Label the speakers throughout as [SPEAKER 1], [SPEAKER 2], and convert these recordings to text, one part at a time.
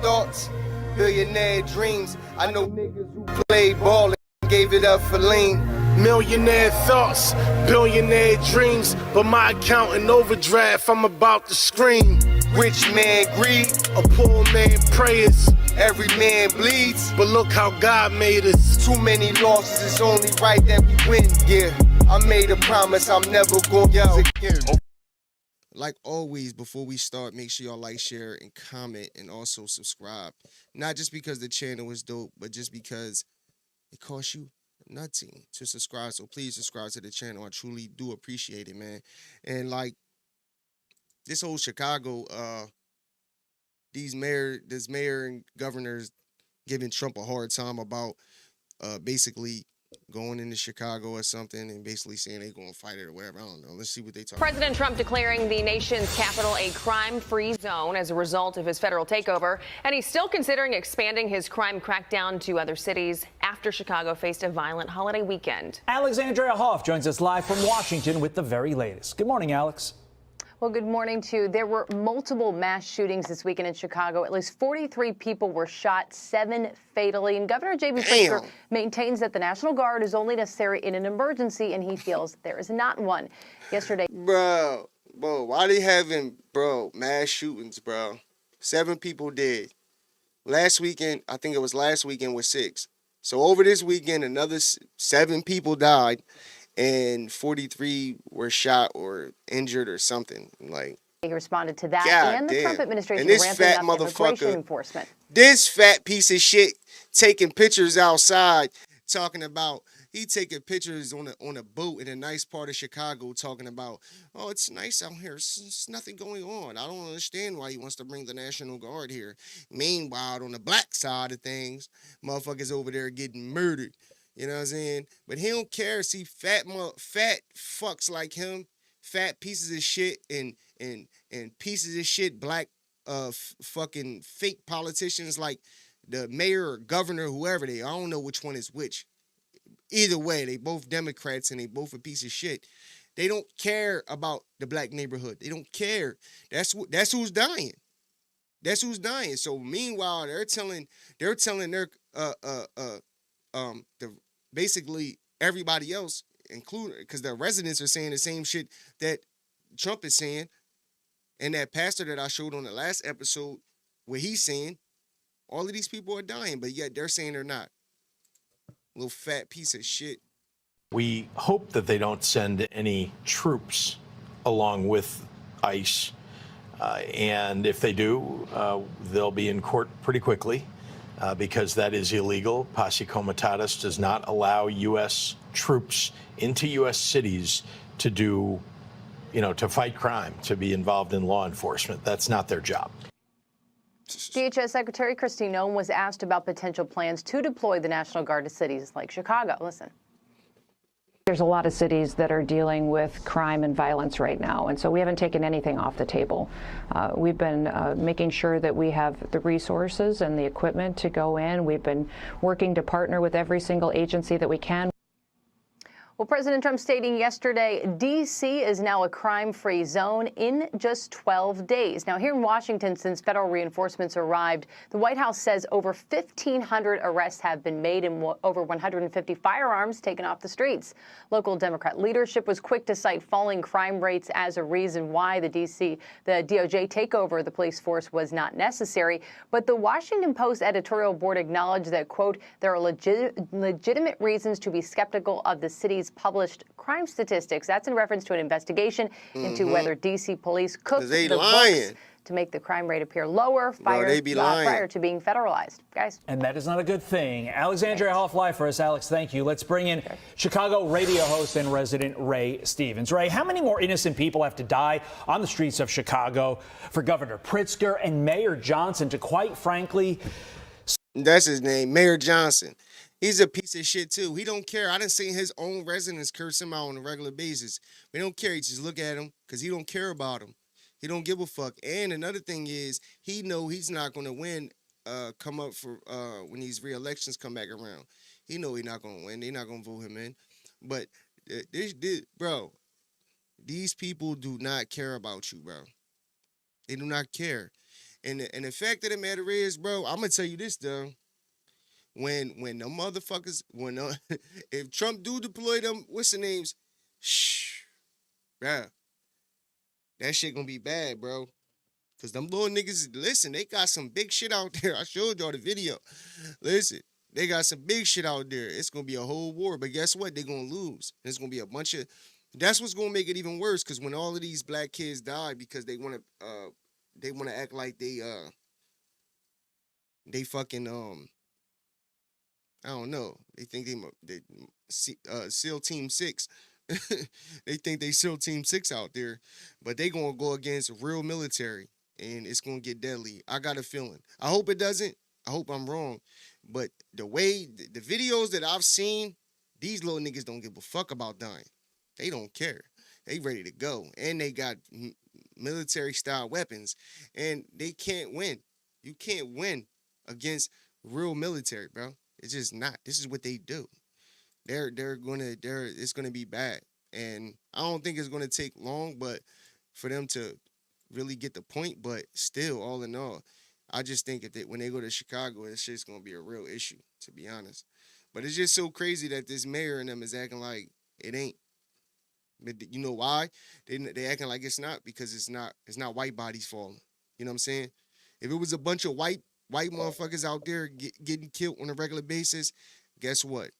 [SPEAKER 1] thoughts, billionaire dreams. I know niggas who played ball and gave it up for lean.
[SPEAKER 2] Millionaire thoughts, billionaire dreams, but my account in overdraft, I'm about to scream.
[SPEAKER 1] Rich man greed,
[SPEAKER 2] A poor man prayers,
[SPEAKER 1] every man bleeds.
[SPEAKER 2] but look how God made us.
[SPEAKER 1] Too many losses, it's only right that we win. Yeah, I made a promise I'm never gonna lose again.
[SPEAKER 3] Like always, before we start, make sure y'all like, share, and comment, and also subscribe. Not just because the channel is dope, but just because it costs you nothing to subscribe. So please subscribe to the channel. I truly do appreciate it, man. And like this whole Chicago, this mayor and governors giving Trump a hard time about basically going into Chicago or something and basically saying they're going to fight it or whatever. I don't know. Let's see what they talk about.
[SPEAKER 4] President Trump declaring the nation's capital a crime-free zone as a result of his federal takeover. And he's still considering expanding his crime crackdown to other cities after Chicago faced a violent holiday weekend.
[SPEAKER 5] Alexandria Hoff joins us live from Washington with the very latest. Good morning, Alex.
[SPEAKER 6] Well, good morning to you. There were multiple mass shootings this weekend in Chicago. At least 43 people were shot, 7 fatally. And Governor J.B. Pritzker maintains that the National Guard is only necessary in an emergency, and he feels there is not one. Yesterday,
[SPEAKER 3] Bro, why they having, mass shootings, bro? 7 people dead. Last weekend, I think it was last weekend, was 6. So over this weekend, another 7 people died. And 43 were shot or injured or something. Like,
[SPEAKER 6] he responded to that
[SPEAKER 3] God
[SPEAKER 6] and the
[SPEAKER 3] damn.
[SPEAKER 6] Trump administration
[SPEAKER 3] And this
[SPEAKER 6] ramping
[SPEAKER 3] fat
[SPEAKER 6] up immigration
[SPEAKER 3] motherfucker,
[SPEAKER 6] enforcement.
[SPEAKER 3] this fat piece of shit taking pictures outside, talking about he taking pictures on a boat in a nice part of Chicago, talking about, oh, it's nice out here. It's nothing going on. I don't understand why he wants to bring the National Guard here. Meanwhile, on the black side of things, motherfuckers over there getting murdered. You know what I'm saying? But he don't care. See, fat fucks like him, fat pieces of shit and pieces of shit black fucking fake politicians like the mayor or governor, whoever they are. I don't know which one is which. Either way, they both Democrats and they both a piece of shit. They don't care about the black neighborhood. They don't care. That's who's dying. That's who's dying. So meanwhile, they're telling their basically everybody else, including, because the residents are saying the same shit that Trump is saying, and that pastor that I showed on the last episode, where he's saying all of these people are dying, but yet they're saying they're not. Little fat piece of shit.
[SPEAKER 7] We hope that they don't send any troops along with ICE, and if they do, they'll be in court pretty quickly. Because that is illegal. Posse Comitatus does not allow U.S. troops into U.S. cities to do, to fight crime, to be involved in law enforcement. That's not their job.
[SPEAKER 6] DHS Secretary Kristi Noem was asked about potential plans to deploy the National Guard to cities like Chicago. Listen.
[SPEAKER 8] There's a lot of cities that are dealing with crime and violence right now, and so we haven't taken anything off the table. We've been making sure that we have the resources and the equipment to go in. We've been working to partner with every single agency that we can.
[SPEAKER 6] Well, President Trump stating yesterday, D.C. is now a crime-free zone in just 12 days. Now, here in Washington, since federal reinforcements arrived, the White House says over 1,500 arrests have been made and over 150 firearms taken off the streets. Local Democrat leadership was quick to cite falling crime rates as a reason why the DOJ takeover of the police force was not necessary. But the Washington Post editorial board acknowledged that, quote, there are legitimate reasons to be skeptical of the city's published crime statistics. That's in reference to an investigation into whether D.C. police cooked the books to make the crime rate appear lower prior to being federalized. Guys.
[SPEAKER 5] And that is not a good thing. Alexandria Hoff live for us. Alex, thank you. Let's bring in Chicago radio host and resident Ray Stevens. Ray, how many more innocent people have to die on the streets of Chicago for Governor Pritzker and Mayor Johnson to, quite frankly...
[SPEAKER 3] That's his name, Mayor Johnson. He's a piece of shit, too. He don't care. I done seen his own residents curse him out on a regular basis. They don't care. He just look at him because he don't care about him. He don't give a fuck. And another thing is, he know he's not going to win, come up for when these re-elections come back around. He know he's not going to win. They're not going to vote him in. But, bro, these people do not care about you, bro. They do not care. And the fact of the matter is, bro, I'm gonna tell you this though. When the motherfuckers, if Trump do deploy them, what's the names? Shh, bruh, that shit gonna be bad, bro. Cause them little niggas, listen, they got some big shit out there. I showed y'all the video. Listen, they got some big shit out there. It's gonna be a whole war. But guess what? They're gonna lose. There's gonna be a bunch of. That's what's gonna make it even worse. Cause when all of these black kids die because they wanna act like they fucking I don't know. They think they SEAL Team 6. They think they SEAL Team 6 out there, but they gonna go against real military, and it's gonna get deadly. I got a feeling. I hope it doesn't. I hope I'm wrong, but the way the videos that I've seen, these little niggas don't give a fuck about dying. They don't care. They ready to go, and they got military style weapons, and they can't win. You can't win against real military, bro. It's just not. This is what they do. It's gonna be bad. And I don't think it's gonna take long, but for them to really get the point, but still, all in all, I just think when they go to Chicago, it's just gonna be a real issue, to be honest. But it's just so crazy that this mayor and them is acting like it ain't. But you know why? They acting like it's not, because it's not white bodies falling. You know what I'm saying? If it was a bunch of white motherfuckers out there getting killed on a regular basis, guess what?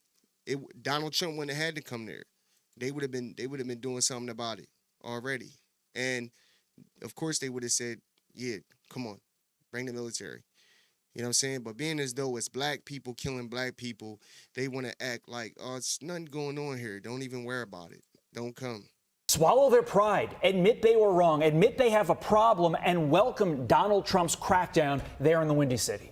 [SPEAKER 3] Donald Trump wouldn't have had to come there. They would have been doing something about it already. And of course they would have said, yeah, come on, bring the military. You know what I'm saying? But being as though it's black people killing black people, they want to act like, oh, it's nothing going on here. Don't even worry about it. Don't come.
[SPEAKER 5] Swallow their pride, admit they were wrong, admit they have a problem, and welcome Donald Trump's crackdown there in the Windy City.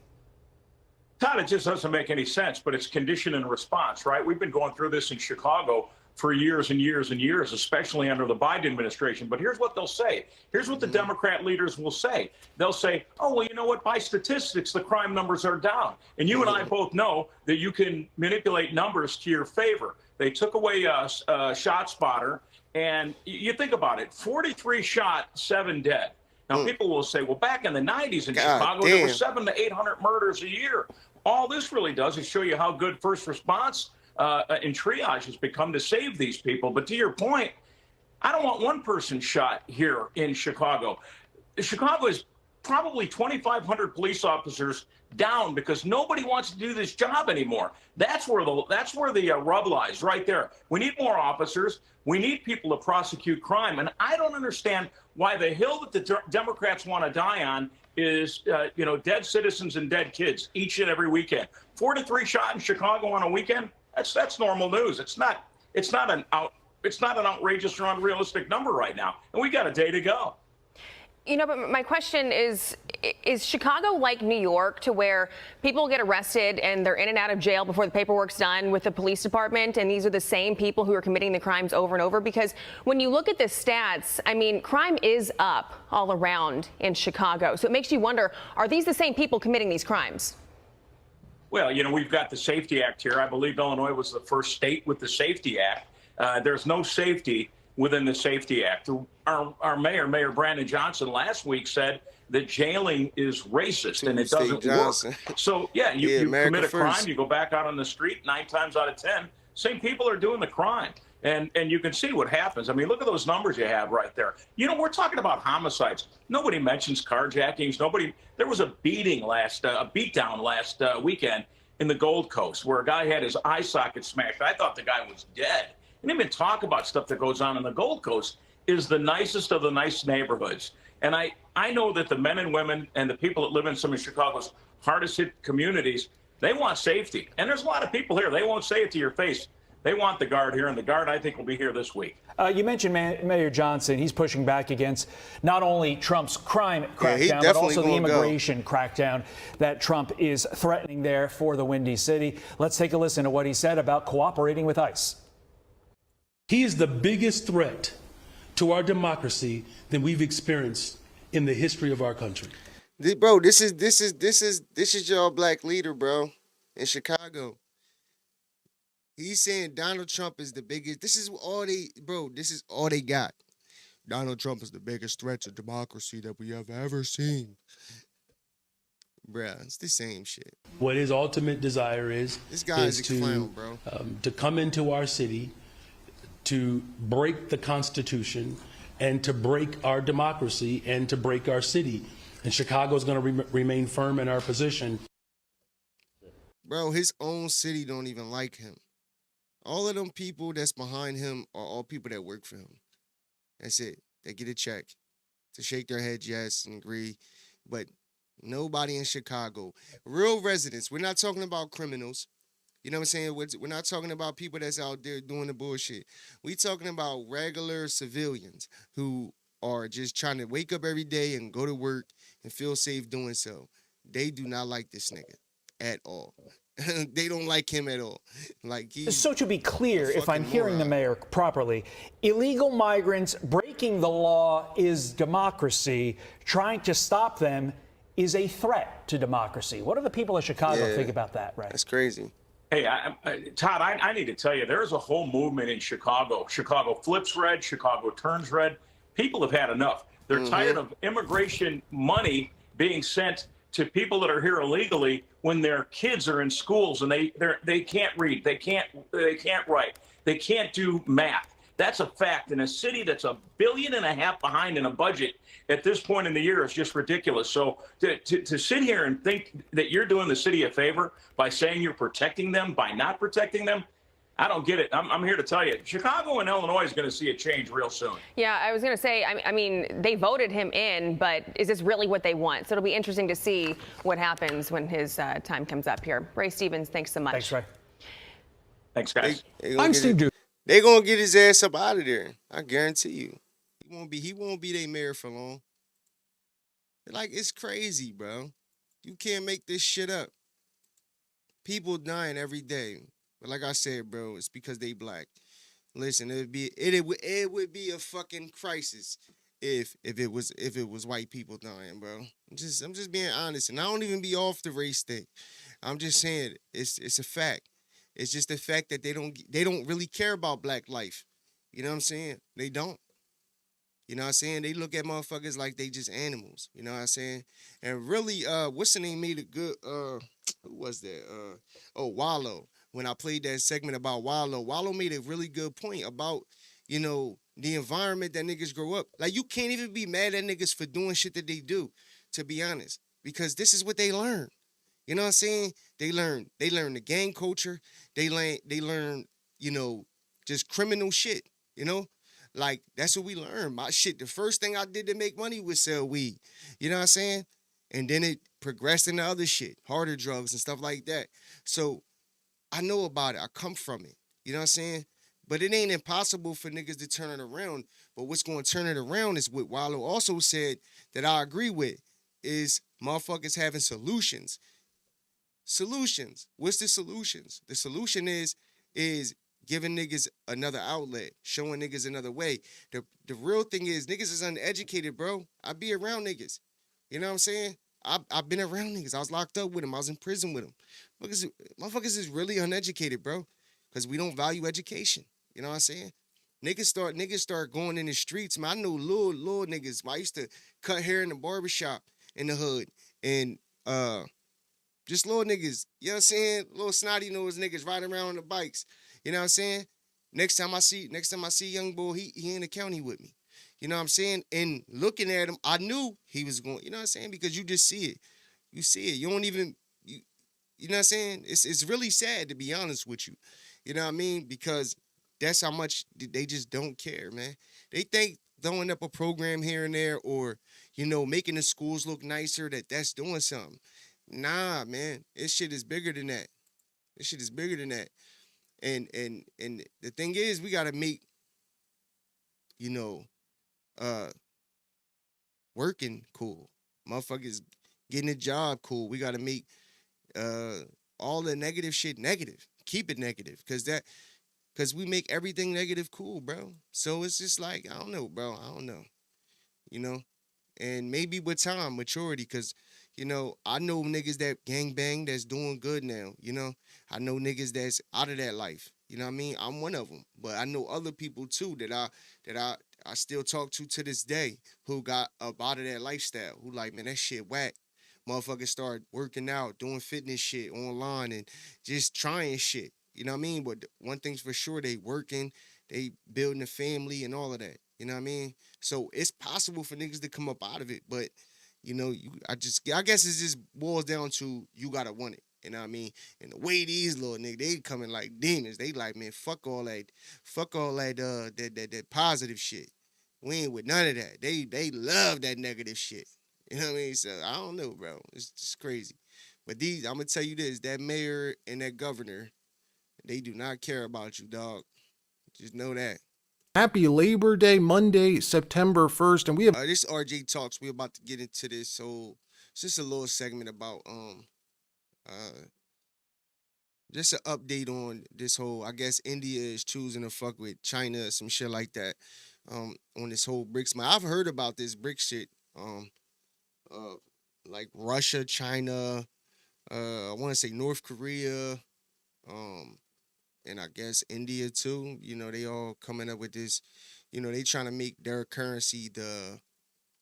[SPEAKER 9] Todd, it just doesn't make any sense, but it's condition and response, right? We've been going through this in Chicago for years and years and years, especially under the Biden administration. But here's what they'll say. Here's what the Democrat leaders will say. They'll say, oh, well, you know what? By statistics, the crime numbers are down. And you and I both know that you can manipulate numbers to your favor. They took away a shot spotter. And you think about it, 43 shot, 7 dead. Now, people will say, well, back in the 90s in Chicago, there were 700 to 800 murders a year. All this really does is show you how good first response and triage has become to save these people. But to your point, I don't want one person shot here in Chicago. Chicago is probably 2,500 police officers down because nobody wants to do this job anymore. That's where the rub lies, right there. We need more officers. We need people to prosecute crime. And I don't understand why the hill that the Democrats want to die on is, dead citizens and dead kids each and every weekend. 43 shot in Chicago on a weekend. That's normal news. It's not an outrageous or unrealistic number right now. And we got a day to go.
[SPEAKER 4] You know, but my question is Chicago like New York, to where people get arrested and they're in and out of jail before the paperwork's done with the police department, and these are the same people who are committing the crimes over and over? Because when you look at the stats, I mean, crime is up all around in Chicago. So it makes you wonder, are these the same people committing these crimes?
[SPEAKER 9] Well, we've got the Safety Act here. I believe Illinois was the first state with the Safety Act. There's no safety within the Safety Act. Our Mayor Brandon Johnson, last week said that jailing is racist and it doesn't work. So, you commit a crime, you go back out on the street, 9 times out of 10, same people are doing the crime. And you can see what happens. I mean, look at those numbers you have right there. We're talking about homicides. Nobody mentions carjackings. There was a beatdown last weekend in the Gold Coast where a guy had his eye socket smashed. I thought the guy was dead. And even talk about stuff that goes on in the Gold Coast is the nicest of the nice neighborhoods. And I know that the men and women and the people that live in some of Chicago's hardest hit communities, they want safety. And there's a lot of people here. They won't say it to your face. They want the Guard here, and the Guard, I think, will be here this week.
[SPEAKER 5] You mentioned Mayor Johnson. He's pushing back against not only Trump's crime crackdown, but also the immigration crackdown that Trump is threatening there for the Windy City. Let's take a listen to what he said about cooperating with ICE.
[SPEAKER 10] He is the biggest threat to our democracy than we've experienced in the history of our country.
[SPEAKER 3] Bro, this is your black leader, bro, in Chicago. He's saying Donald Trump is the biggest. This is all they got. Donald Trump is the biggest threat to democracy that we have ever seen. Bruh, it's the same shit.
[SPEAKER 10] What his ultimate desire is
[SPEAKER 3] This guy is a clown, bro.
[SPEAKER 10] To come into our city, to break the Constitution, and to break our democracy, and to break our city. And Chicago is going to remain firm in our position.
[SPEAKER 3] Bro, his own city don't even like him. All of them people that's behind him are all people that work for him. That's it. They get a check to shake their head yes and agree. But nobody in Chicago, real residents, we're not talking about criminals. You know what I'm saying? We're not talking about people that's out there doing the bullshit. We talking about regular civilians who are just trying to wake up every day and go to work and feel safe doing so. They do not like this nigga at all. They don't like him at all. Like
[SPEAKER 5] so to be clear, if I'm hearing the mayor properly, illegal migrants breaking the law is democracy. Trying to stop them is a threat to democracy. What do the people of Chicago think about that, right?
[SPEAKER 3] That's crazy.
[SPEAKER 9] Hey, Todd, I need to tell you, there's a whole movement in Chicago. Chicago flips red, Chicago turns red. People have had enough. They're tired of immigration money being sent to people that are here illegally when their kids are in schools and they can't read, they can't write, they can't do math. That's a fact. In a city that's $1.5 billion behind in a budget at this point in the year is just ridiculous. So to sit here and think that you're doing the city a favor by saying you're protecting them by not protecting them, I don't get it. I'm here to tell you, Chicago and Illinois is going to see a change real soon.
[SPEAKER 4] Yeah, I was going to say, I mean, they voted him in, but is this really what they want? So it'll be interesting to see what happens when his time comes up here. Ray Stevens, thanks so much.
[SPEAKER 5] Thanks, Ray.
[SPEAKER 9] Thanks, guys.
[SPEAKER 3] I'm Steve Duke. They gonna get his ass up out of there. I guarantee you. He won't be their mayor for long. Like, it's crazy, bro. You can't make this shit up. People dying every day. But like I said, bro, it's because they black. Listen, it would be a fucking crisis if it was white people dying, bro. I'm just being honest, and I don't even be off the race thing. I'm just saying it's a fact. It's just the fact that they don't really care about black life. You know what I'm saying? They don't. You know what I'm saying? They look at motherfuckers like they just animals. You know what I'm saying? And really, what's the name made a good who was that? Wallow. When I played that segment about Wallow made a really good point about, you know, the environment that niggas grow up. Like, you can't even be mad at niggas for doing shit that they do, to be honest. Because this is what they learn. You know what I'm saying? They learn the gang culture. They learn, you know, just criminal shit, you know? Like, that's what we learn. My shit, the first thing I did to make money was sell weed. You know what I'm saying? And then it progressed into other shit, harder drugs and stuff like that. So I know about it. I come from it. You know what I'm saying? But it ain't impossible for niggas to turn it around. But what's going to turn it around is what Wallow also said that I agree with, is motherfuckers having solutions. Solutions. What's the solutions? The solution is giving niggas another outlet, showing niggas another way. The real thing is niggas is uneducated, bro. I be around niggas. You know what I'm saying? I've been around niggas. I was locked up with them. I was in prison with them. Motherfuckers is really uneducated, bro, because we don't value education. You know what I'm saying? Niggas start going in the streets. Man, I know little niggas. I used to cut hair in the barbershop in the hood. And just little niggas, you know what I'm saying? Little snotty nose niggas riding around on the bikes. You know what I'm saying? Next time I see young boy, he in the county with me. You know what I'm saying? And looking at him, I knew he was going, you know what I'm saying? Because you just see it. You see it. You don't even, you know what I'm saying? It's really sad, to be honest with you. You know what I mean? Because that's how much they just don't care, man. They think throwing up a program here and there, or, you know, making the schools look nicer, that's doing something. Nah, man. This shit is bigger than that. This shit is bigger than that. And the thing is, we gotta make, you know, working cool. Motherfuckers getting a job cool. We gotta make all the negative shit negative. Keep it negative. Cause we make everything negative cool, bro. So it's just like, I don't know, bro. I don't know. You know? And maybe with time, maturity, because, you know, I know niggas that gangbang that's doing good now, you know? I know niggas that's out of that life. You know what I mean? I'm one of them. But I know other people, too, that I still talk to this day who got up out of that lifestyle, who like, man, that shit whack. Motherfuckers start working out, doing fitness shit online and just trying shit. You know what I mean? But one thing's for sure, they working, they building a family and all of that. You know what I mean? So it's possible for niggas to come up out of it, but I guess it just boils down to you gotta want it. You know what I mean? And the way these little niggas, they coming like demons. They like, man, fuck all that that positive shit. We ain't with none of that. They love that negative shit. You know what I mean? So I don't know, bro. It's just crazy. But I'm gonna tell you this: that mayor and that governor, they do not care about you, dog. Just know that.
[SPEAKER 11] Happy Labor Day, Monday, September 1st, and we have
[SPEAKER 3] This RJ Talks. We're about to get into this. So it's just a little segment about just an update on this whole. I guess India is choosing to fuck with China, some shit like that. On this whole BRICS. I've heard about this BRICS shit. Like Russia, China, I want to say North Korea, and I guess India too. You know, they all coming up with this. You know, they trying to make their currency the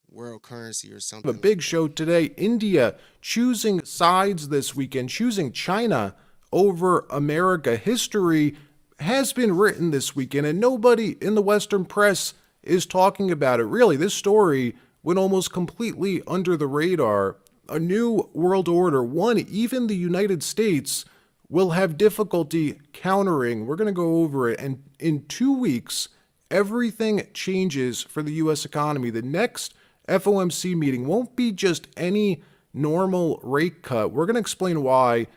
[SPEAKER 3] world currency or something.
[SPEAKER 11] a big show today. India choosing sides this weekend, choosing China over America. History has been written this weekend, and nobody in the Western press is talking about it. Really, this story went almost completely under the radar. A new world order, one even the United States will have difficulty countering. We're going to go over it. And in 2 weeks, everything changes for the U.S. economy. The next FOMC meeting won't be just any normal rate cut. We're going to explain why,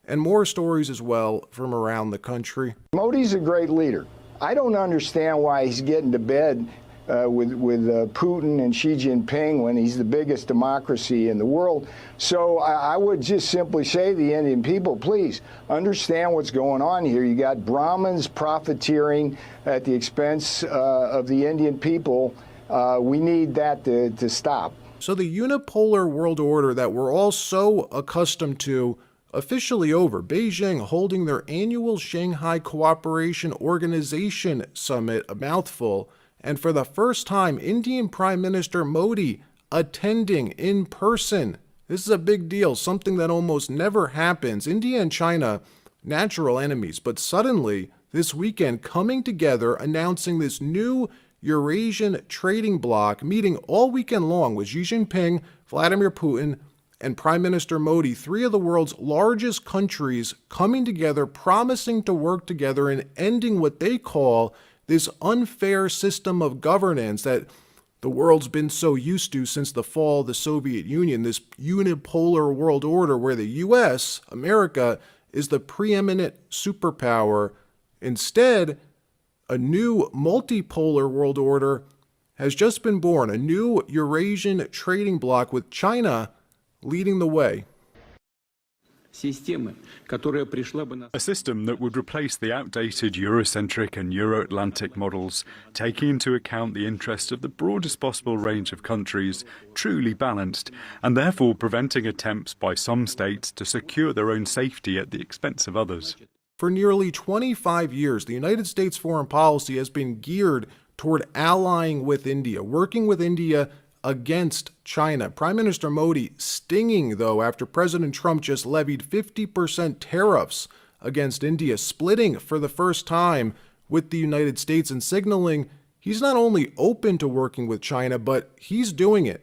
[SPEAKER 11] and more stories as well from around the country.
[SPEAKER 12] Modi's a great leader. I don't understand why he's getting to bed with Putin and Xi Jinping when he's the biggest democracy in the world. So I would just simply say to the Indian people, please understand what's going on here. You got Brahmins profiteering at the expense of the Indian people. We need that to stop.
[SPEAKER 11] So the unipolar world order that we're all so accustomed to officially over. Beijing holding their annual Shanghai Cooperation Organization Summit, a mouthful. And for the first time, Indian Prime Minister Modi attending in person. This is a big deal, something that almost never happens. India and China, natural enemies, but suddenly this weekend coming together, announcing this new Eurasian trading bloc, meeting all weekend long with Xi Jinping, Vladimir Putin, and Prime Minister Modi, three of the world's largest countries coming together, promising to work together in ending what they call this unfair system of governance that the world's been so used to since the fall of the Soviet Union, this unipolar world order where the U.S., America, is the preeminent superpower. Instead, a new multipolar world order has just been born, a new Eurasian trading bloc with China leading the way.
[SPEAKER 13] A system that would replace the outdated Eurocentric and Euro-Atlantic models, taking into account the interests of the broadest possible range of countries, truly balanced, and therefore preventing attempts by some states to secure their own safety at the expense of others.
[SPEAKER 11] For nearly 25 years, the United States foreign policy has been geared toward allying with India, working with India against China. Prime Minister Modi stinging, though, after President Trump just levied 50% tariffs against India, splitting for the first time with the United States and signaling he's not only open to working with China, but he's doing it,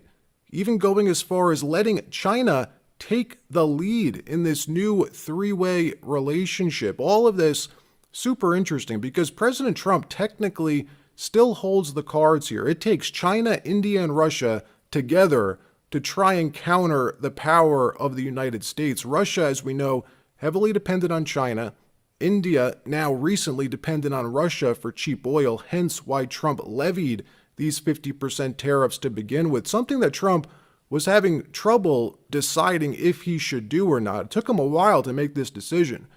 [SPEAKER 11] even going as far as letting China take the lead in this new three-way relationship. All of this super interesting because President Trump technically still holds the cards here. It takes China, India, and Russia together to try and counter the power of the United States. Russia, as we know, heavily dependent on China. India, now recently dependent on Russia for cheap oil, hence why Trump levied these 50% tariffs to begin with, something that Trump was having trouble deciding if he should do or not. It took him a while to make this decision,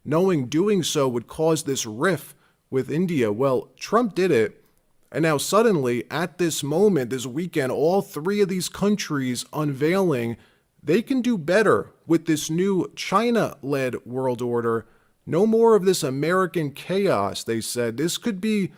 [SPEAKER 11] knowing doing so would cause this rift with India. Well, Trump did it, and now suddenly, at this moment, this weekend, all three of these countries unveiling they can do better with this new China-led world order. No more of this American chaos, they said. This could be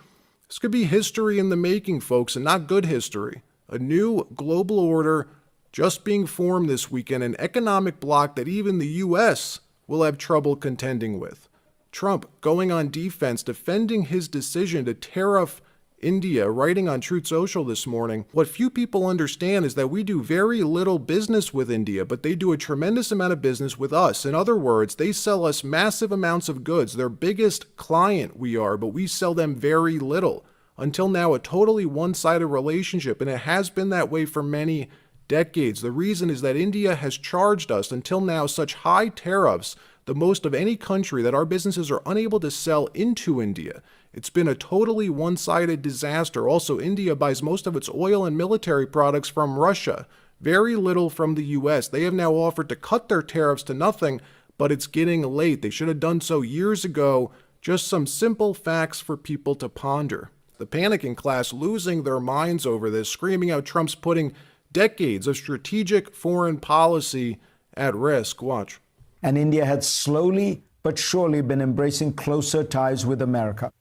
[SPEAKER 11] history in the making, folks, and not good history. A new global order just being formed this weekend, an economic bloc that even the U.S. will have trouble contending with. Trump going on defense, defending his decision to tariff India, writing on Truth Social this morning. What few people understand is that we do very little business with India, but they do a tremendous amount of business with us. In other words, they sell us massive amounts of goods. Their biggest client we are, but we sell them very little. Until now, a totally one-sided relationship, and it has been that way for many decades. The reason is that India has charged us until now such high tariffs, the most of any country, that our businesses are unable to sell into India. It's been a totally one-sided disaster. Also, India buys most of its oil and military products from Russia, very little from the U.S. They have now offered to cut their tariffs to nothing, but it's getting late. They should have done so years ago. Just some simple facts for people to ponder. The panicking class losing their minds over this, screaming out Trump's putting decades of strategic foreign policy at risk. Watch.
[SPEAKER 14] And India had slowly but surely been embracing closer ties with America.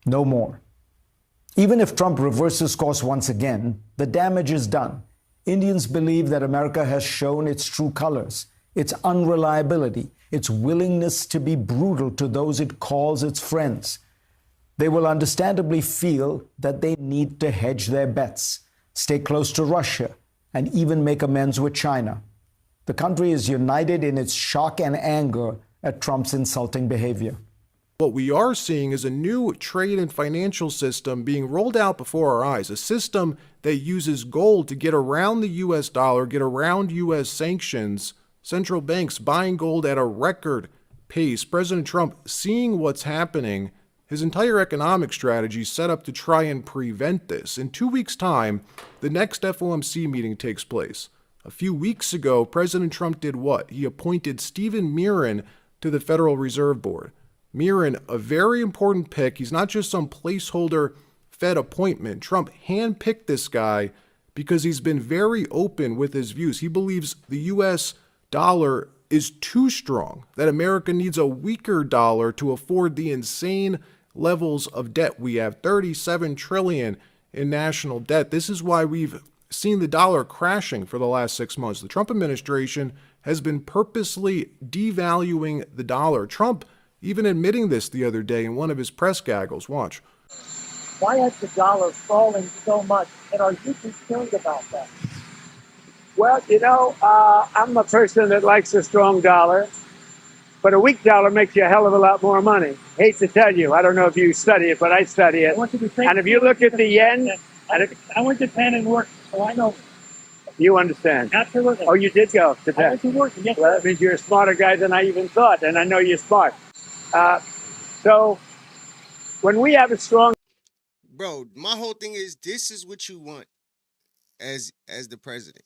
[SPEAKER 14] No more. Even if Trump reverses course once again, the damage is done. Indians believe that America has shown its true colors, its unreliability, its willingness to be brutal to those it calls its friends. They will understandably feel that they need to hedge their bets, stay close to Russia, and even make amends with China. The country is united in its shock and anger at Trump's insulting behavior.
[SPEAKER 11] What we are seeing is a new trade and financial system being rolled out before our eyes, a system that uses gold to get around the U.S. dollar, get around U.S. sanctions, central banks buying gold at a record pace. President Trump, seeing what's happening, his entire economic strategy set up to try and prevent this. In 2 weeks' time, the next FOMC meeting takes place. A few weeks ago, President Trump did what? He appointed Stephen Miran to the Federal Reserve Board. Miran, a very important pick. He's not just some placeholder Fed appointment. Trump handpicked this guy because he's been very open with his views. He believes the U.S. dollar is too strong, that America needs a weaker dollar to afford the insane levels of debt we have, $37 trillion in national debt. This is why we've seen the dollar crashing for the last 6 months. The Trump administration has been purposely devaluing the dollar. Trump even admitting this the other day in one of his press gaggles. Watch.
[SPEAKER 15] Why has the dollar fallen so much, and are you concerned about that?
[SPEAKER 16] Well, I'm a person that likes a strong dollar, but a weak dollar makes you a hell of a lot more money. Hate to tell you, I don't know if you study it, but I study it. And if you look at the yen,
[SPEAKER 15] I went to Japan and worked, so I know.
[SPEAKER 16] You understand?
[SPEAKER 15] Absolutely.
[SPEAKER 16] Oh, you did go to Japan?
[SPEAKER 15] I went to work, yes,
[SPEAKER 16] well, that means you're a smarter guy than I even thought, and I know you're smart. So when we have a strong...
[SPEAKER 3] Bro, my whole thing is this is what you want as the president.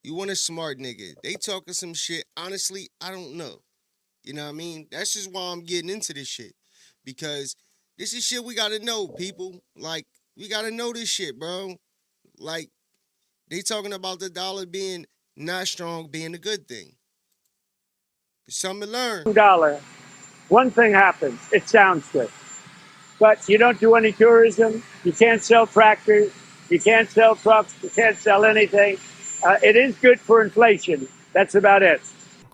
[SPEAKER 3] You want a smart nigga. They talking some shit. Honestly, I don't know. You know what I mean? That's just why I'm getting into this shit. Because this is shit we got to know, people. Like, we got to know this shit, bro. Like, they talking about the dollar being not strong, being a good thing. There's something to learn.
[SPEAKER 16] Dollar. One thing happens. It sounds good. But you don't do any tourism. You can't sell tractors. You can't sell trucks. You can't sell anything. It is good for inflation. That's about it.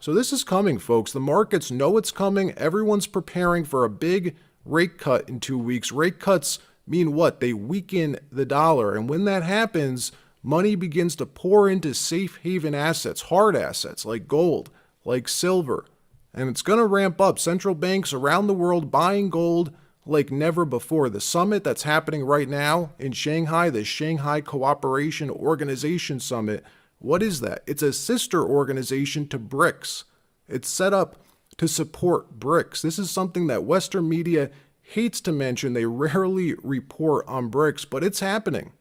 [SPEAKER 11] So this is coming, folks. The markets know it's coming. Everyone's preparing for a big rate cut in 2 weeks. Rate cuts mean what? They weaken the dollar. And when that happens, money begins to pour into safe haven assets, hard assets like gold, like silver. And it's going to ramp up. Central banks around the world buying gold like never before. The summit that's happening right now in Shanghai, the Shanghai Cooperation Organization Summit, what is that? It's a sister organization to BRICS. It's set up to support BRICS. This is something that Western media hates to mention. They rarely report on BRICS, but it's happening.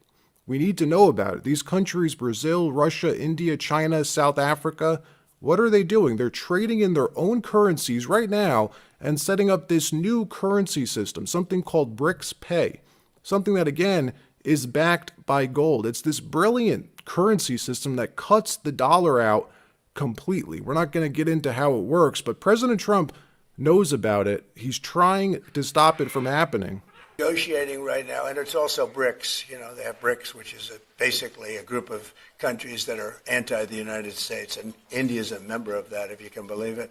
[SPEAKER 11] We need to know about it. These countries, Brazil, Russia, India, China, South Africa, what are they doing? They're trading in their own currencies right now and setting up this new currency system, something called BRICS Pay, something that, again, is backed by gold. It's this brilliant currency system that cuts the dollar out completely. We're not going to get into how it works, but President Trump knows about it. He's trying to stop it from happening.
[SPEAKER 17] Negotiating right now, and it's also BRICS. You know, they have BRICS, which is basically a group of countries that are anti the United States, and India is a member of that, if you can believe it.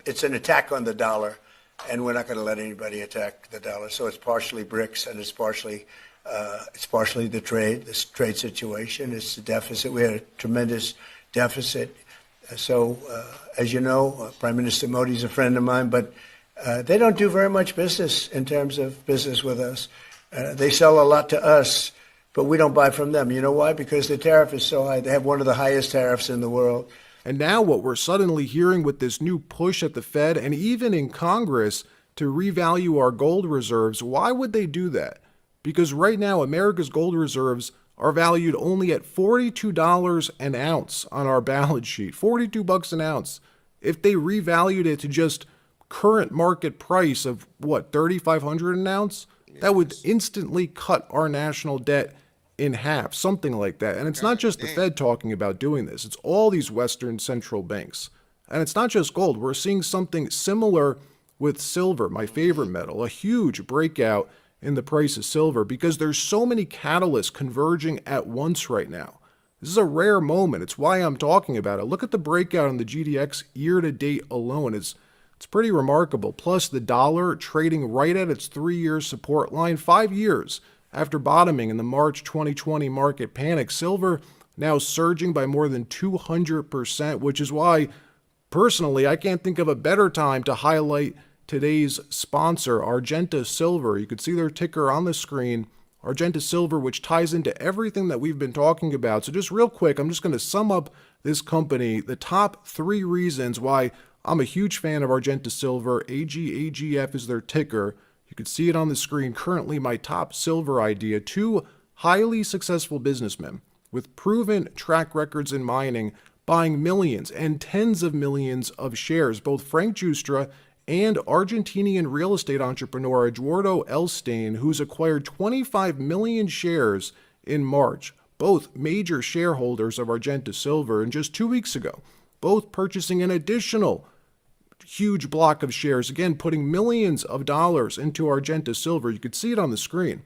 [SPEAKER 17] It's an attack on the dollar, and we're not going to let anybody attack the dollar. So it's partially BRICS, and it's partially the trade, this trade situation. It's the deficit. We had a tremendous deficit. So, as you know, Prime Minister Modi is a friend of mine, but they don't do very much business in terms of business with us. They sell a lot to us, but we don't buy from them. You know why? Because the tariff is so high. They have one of the highest tariffs in the world.
[SPEAKER 11] And now what we're suddenly hearing with this new push at the Fed and even in Congress to revalue our gold reserves, why would they do that? Because right now, America's gold reserves are valued only at $42 an ounce on our balance sheet. $42 an ounce. If they revalued it to just current market price of what, $3,500 an ounce, that would instantly cut our national debt in half, something like that. And it's not just the Fed talking about doing this, it's all these Western central banks. And it's not just gold. We're seeing something similar with silver, my favorite metal, a huge breakout in the price of silver because there's so many catalysts converging at once right now. This is a rare moment. It's why I'm talking about it. Look at the breakout on the GDX year to date alone. It's pretty remarkable. Plus the dollar trading right at its 3-year support line, 5 years after bottoming in the March 2020 market panic. Silver now surging by more than 200%, which is why, personally, I can't think of a better time to highlight today's sponsor, Argenta Silver. You can see their ticker on the screen, Argenta Silver, which ties into everything that we've been talking about. So just real quick, I'm just going to sum up this company, the top 3 reasons why I'm a huge fan of Argenta Silver. AGAGF is their ticker. You can see it on the screen. Currently, my top silver idea. 2 highly successful businessmen with proven track records in mining, buying millions and tens of millions of shares. Both Frank Giustra and Argentinian real estate entrepreneur Eduardo Elstein, who's acquired 25 million shares in March. Both major shareholders of Argenta Silver, and just 2 weeks ago, both purchasing an additional huge block of shares, again, putting millions of dollars into Argenta Silver. You could see it on the screen.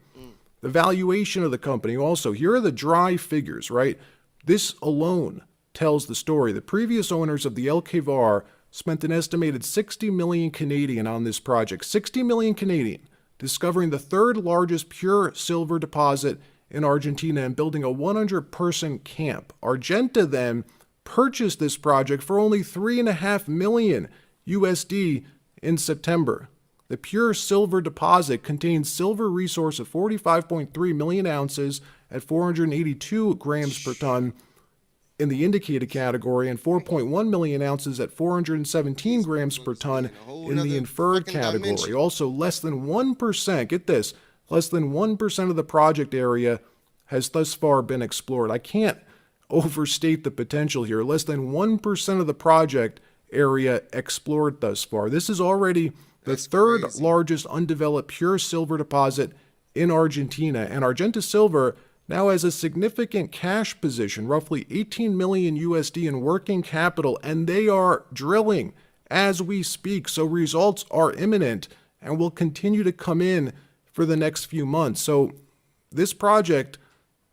[SPEAKER 11] The valuation of the company also. Here are the dry figures, right? This alone tells the story. The previous owners of the N.G.L.A spent an estimated 60 million Canadian on this project. 60 million Canadian, discovering the 3rd largest pure silver deposit in Argentina and building a 100-person camp. Argenta then purchased this project for only $3.5 million USD in September. The pure silver deposit contains silver resource of 45.3 million ounces at 482 grams per ton in the indicated category and 4.1 million ounces at 417 grams per ton in the inferred category. Also, less than 1%, get this, less than 1% of the project area has thus far been explored. I can't overstate the potential here. Less than 1% of the project area explored thus far. This is already the 3rd largest undeveloped pure silver deposit in Argentina, and Argenta Silver now has a significant cash position, roughly 18 million USD in working capital, and they are drilling as we speak. So results are imminent and will continue to come in for the next few months. So this project,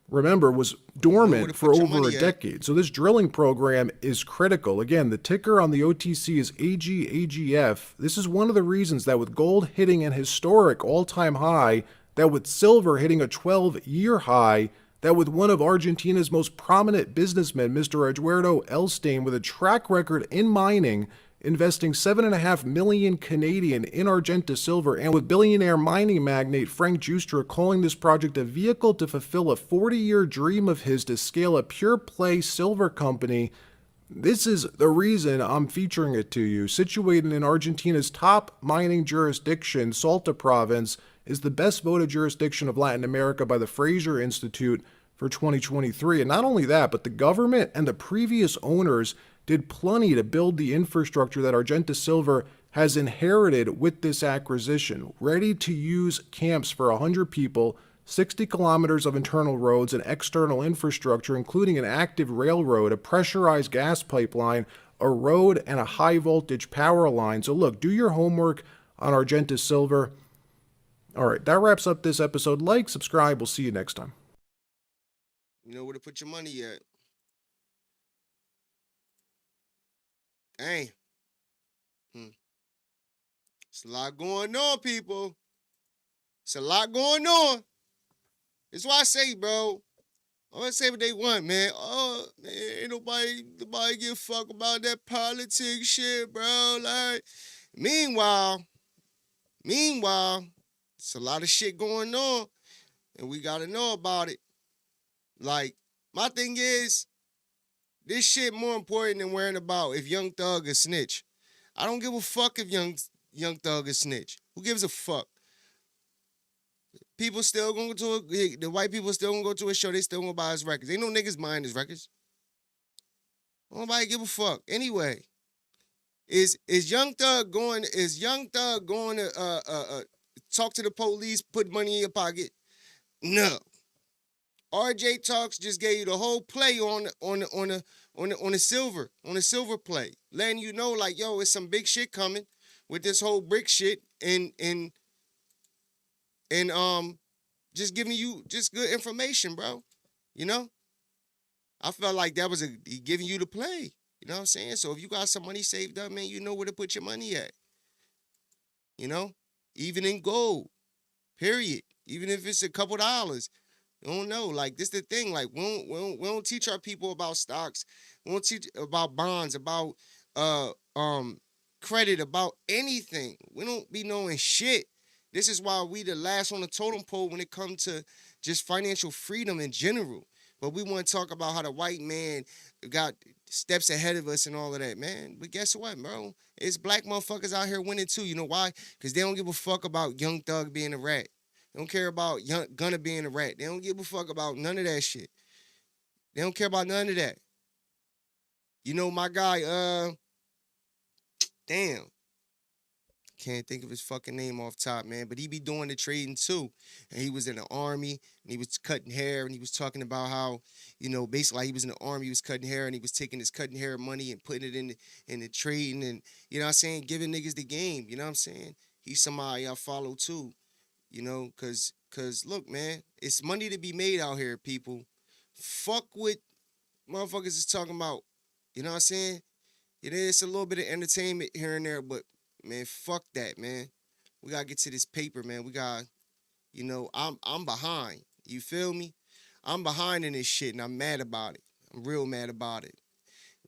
[SPEAKER 11] remember, was dormant for over a decade. So this drilling program is critical. Again, the ticker on the OTC is AGAGF. This is one of the reasons that with gold hitting an historic all-time high, that with silver hitting a 12-year high, that with one of Argentina's most prominent businessmen, Mr. Eduardo Elstein, with a track record in mining, investing 7.5 million Canadian in Argenta Silver, and with billionaire mining magnate Frank Giustra calling this project a vehicle to fulfill a 40-year dream of his to scale a pure-play silver company. This is the reason I'm featuring it to you. Situated in Argentina's top mining jurisdiction, Salta province is the best voted jurisdiction of Latin America by the Fraser Institute for 2023. And not only that, but the government and the previous owners did plenty to build the infrastructure that Argenta Silver has inherited with this acquisition. Ready-to-use camps for 100 people, 60 kilometers of internal roads and external infrastructure, including an active railroad, a pressurized gas pipeline, a road, and a high-voltage power line. So look, do your homework on Argenta Silver. All right, that wraps up this episode. Like, subscribe. We'll see you next time.
[SPEAKER 3] You know where to put your money at. Dang. It's a lot going on, people. It's a lot going on. That's why I say, bro. I'm gonna say what they want, man. Oh, man, ain't nobody give a fuck about that politics shit, bro. Like, meanwhile, it's a lot of shit going on, and we gotta know about it. Like, my thing is, this shit more important than worrying about if Young Thug is snitch. I don't give a fuck if Young Thug is snitch. Who gives a fuck? People still gonna go to the white people still gonna go to a show. They still gonna buy his records. Ain't no niggas buying his records. Nobody give a fuck. Anyway, is Young Thug going to talk to the police, put money in your pocket? No. RJ Talks just gave you the whole play on the silver play, letting you know like, yo, it's some big shit coming with this whole brick shit and just giving you just good information, bro. You know, I felt like that was he giving you the play. You know what I'm saying? So if you got some money saved up, man, you know where to put your money at. You know, even in gold, period. Even if it's a couple dollars. You don't know. Like, this the thing. Like, we don't teach our people about stocks. We don't teach about bonds, about credit, about anything. We don't be knowing shit. This is why we the last on the totem pole when it comes to just financial freedom in general. But we want to talk about how the white man got steps ahead of us and all of that, man. But guess what, bro? It's black motherfuckers out here winning too. You know why? Because they don't give a fuck about Young Thug being a rat. They don't care about Gunna being a rat. They don't give a fuck about none of that shit. They don't care about none of that. You know, my guy, damn. Can't think of his fucking name off top, man. But he be doing the trading too. And he was in the army and he was cutting hair and he was talking about how, you know, basically he was in the army, he was cutting hair and he was taking his cutting hair money and putting it in the trading and, you know what I'm saying, giving niggas the game. You know what I'm saying? He's somebody I follow too. You know, cause look, man, it's money to be made out here, people. Fuck what motherfuckers is talking about. You know what I'm saying? It is a little bit of entertainment here and there, but man, fuck that, man. We gotta get to this paper, man. We got, you know, I'm behind. You feel me? I'm behind in this shit, and I'm mad about it. I'm real mad about it.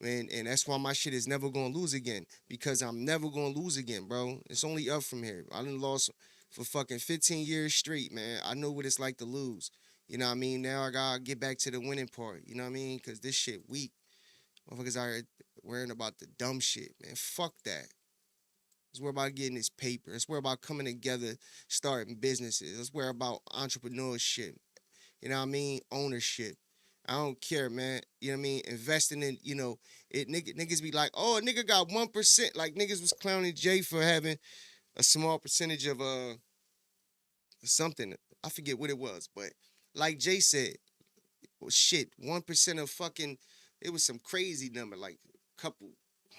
[SPEAKER 3] And that's why my shit is never gonna lose again. Because I'm never gonna lose again, bro. It's only up from here. I done lost for fucking 15 years straight, man. I know what it's like to lose. You know what I mean? Now I gotta get back to the winning part. You know what I mean? Because this shit weak. Motherfuckers out here worrying about the dumb shit, man. Fuck that. Let's worry about getting this paper. Let's worry about coming together, starting businesses. Let's worry about entrepreneurship. You know what I mean? Ownership. I don't care, man. You know what I mean? Investing in, you know, niggas be like, oh, a nigga got 1%. Like niggas was clowning Jay for having a small percentage of something. I forget what it was, but like Jay said, well, shit, 1% of fucking, it was some crazy number, like a couple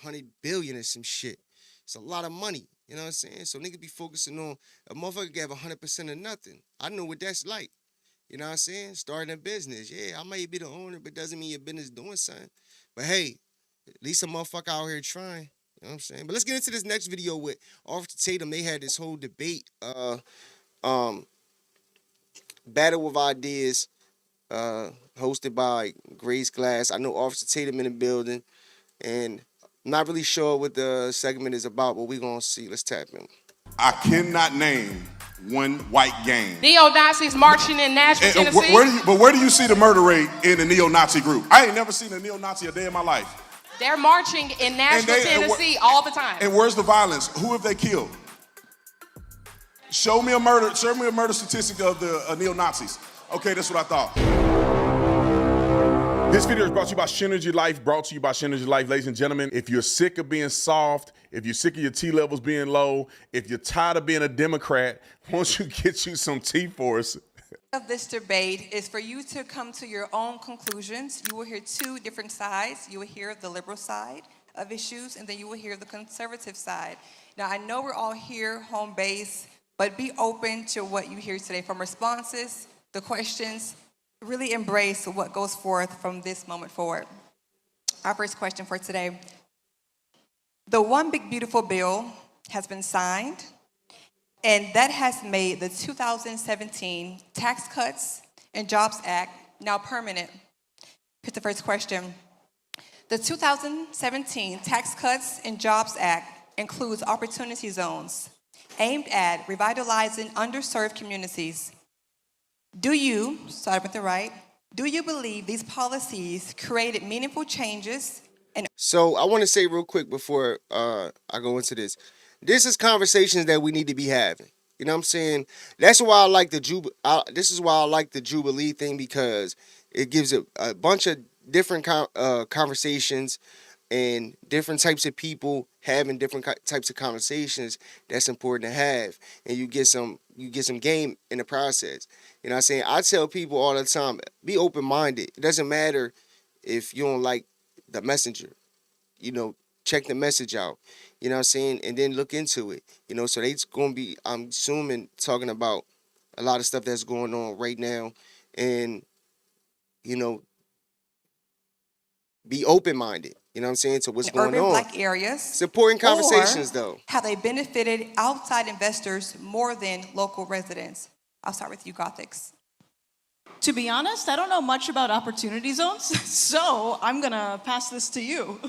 [SPEAKER 3] 100 billion or some shit. It's a lot of money. You know what I'm saying? So niggas be focusing on a motherfucker gave 100% of nothing. I know what that's like. You know what I'm saying? Starting a business. Yeah, I may be the owner, but doesn't mean your business doing something. But hey, at least a motherfucker out here trying. You know what I'm saying? But let's get into this next video with Officer Tatum. They had this whole debate, battle with ideas, hosted by Grace Glass. I know Officer Tatum in the building, and I'm not really sure what the segment is about, but we're gonna see. Let's tap in.
[SPEAKER 18] I cannot name one white gang.
[SPEAKER 19] Neo-Nazis marching in Nashville, Tennessee.
[SPEAKER 18] Where do you see the murder rate in the neo-Nazi group? I ain't never seen a neo-Nazi a day in my life.
[SPEAKER 19] They're marching in Nashville, Tennessee all the time.
[SPEAKER 18] And where's the violence? Who have they killed? Show me a murder statistic of the neo-Nazis. Okay, that's what I thought.
[SPEAKER 20] This video is brought to you by Synergy Life, ladies and gentlemen. If you're sick of being soft, if you're sick of your T levels being low, if you're tired of being a Democrat, won't you get you some T-Force?
[SPEAKER 21] Of this debate is for you to come to your own conclusions. You will hear two different sides. You will hear the liberal side of issues, and then you will hear the conservative side. Now, I know we're all here, home base, but be open to what you hear today from responses, the questions. Really embrace what goes forth from this moment forward. Our first question for today. The One Big Beautiful Bill has been signed, and that has made the 2017 Tax Cuts and Jobs Act now permanent. Here's the first question. The 2017 Tax Cuts and Jobs Act includes opportunity zones aimed at revitalizing underserved communities. Do you, start with the right, do you believe these policies created meaningful changes?
[SPEAKER 3] So I want to say real quick before I go into this. This is conversations that we need to be having. You know what I'm saying? That's why I like the this is why I like the Jubilee thing, because it gives a bunch of different conversations and different types of people having different types of conversations. That's important to have, and you get some game in the process. You know what I'm saying? I tell people all the time, be open-minded. It doesn't matter if you don't like the messenger. You know, check the message out. You know what I'm saying? And then look into it. You know, so they's going to be, I'm assuming, talking about a lot of stuff that's going on right now. And, you know, be open-minded. You know what I'm saying? To what's going
[SPEAKER 21] urban
[SPEAKER 3] on.
[SPEAKER 21] Black areas.
[SPEAKER 3] It's important conversations,
[SPEAKER 21] or
[SPEAKER 3] though.
[SPEAKER 21] Have they benefited outside investors more than local residents? I'll start with you, Gothics.
[SPEAKER 2] To be honest, I don't know much about opportunity zones, so I'm going to pass this to you.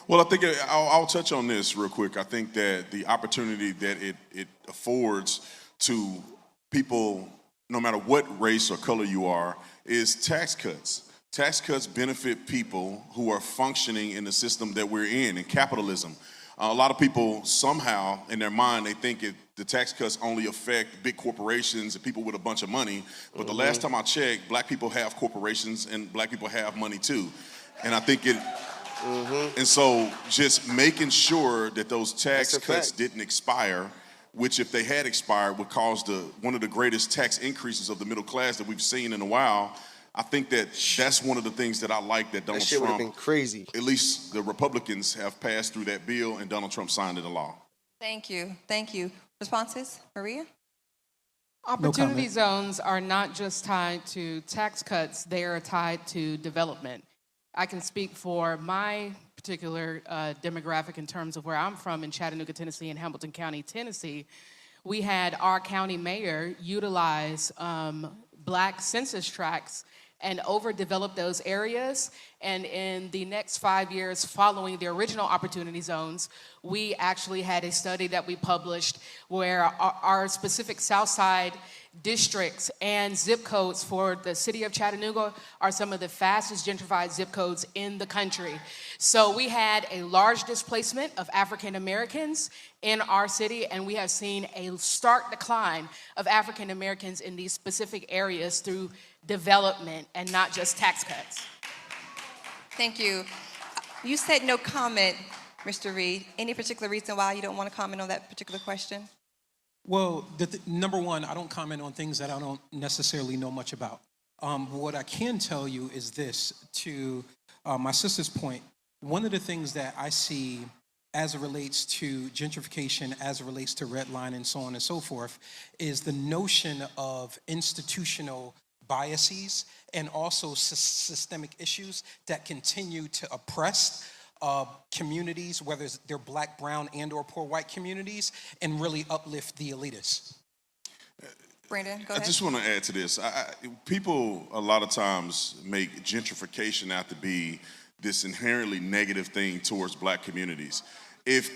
[SPEAKER 18] Well, I think I'll touch on this real quick. I think that the opportunity that it affords to people, no matter what race or color you are, is tax cuts. Tax cuts benefit people who are functioning in the system that we're in capitalism. A lot of people somehow in their mind, they think the tax cuts only affect big corporations and people with a bunch of money. But the last time I checked, black people have corporations and black people have money too. And I think and so just making sure that those tax cuts didn't expire, which if they had expired would cause one of the greatest tax increases of the middle class that we've seen in a while. I think that's one of the things that I like that Donald
[SPEAKER 3] Trump,
[SPEAKER 18] would
[SPEAKER 3] have been crazy.
[SPEAKER 18] At least the Republicans have passed through that bill and Donald Trump signed into law.
[SPEAKER 21] Thank you. Thank you. Responses? Maria?
[SPEAKER 19] Opportunity zones are not just tied to tax cuts, they are tied to development. I can speak for my particular demographic in terms of where I'm from in Chattanooga, Tennessee, and Hamilton County, Tennessee. We had our county mayor utilize black census tracts and overdevelop those areas. And in the next 5 years following the original opportunity zones, we actually had a study that we published where our specific Southside districts and zip codes for the city of Chattanooga are some of the fastest gentrified zip codes in the country. So we had a large displacement of African Americans in our city, and we have seen a stark decline of African Americans in these specific areas through development and not just tax cuts.
[SPEAKER 21] Thank you. You said no comment, Mr. Reed. Any particular reason why you don't want to comment on that particular question?
[SPEAKER 22] Well, number one, I don't comment on things that I don't necessarily know much about. What I can tell you is this, to my sister's point, one of the things that I see as it relates to gentrification, as it relates to redlining and so on and so forth, is the notion of institutional biases and also systemic issues that continue to oppress communities, whether they're black, brown, and or poor white communities, and really uplift the elitists.
[SPEAKER 21] Brandon, go ahead.
[SPEAKER 18] I just want to add to this. People a lot of times make gentrification out to be this inherently negative thing towards black communities. If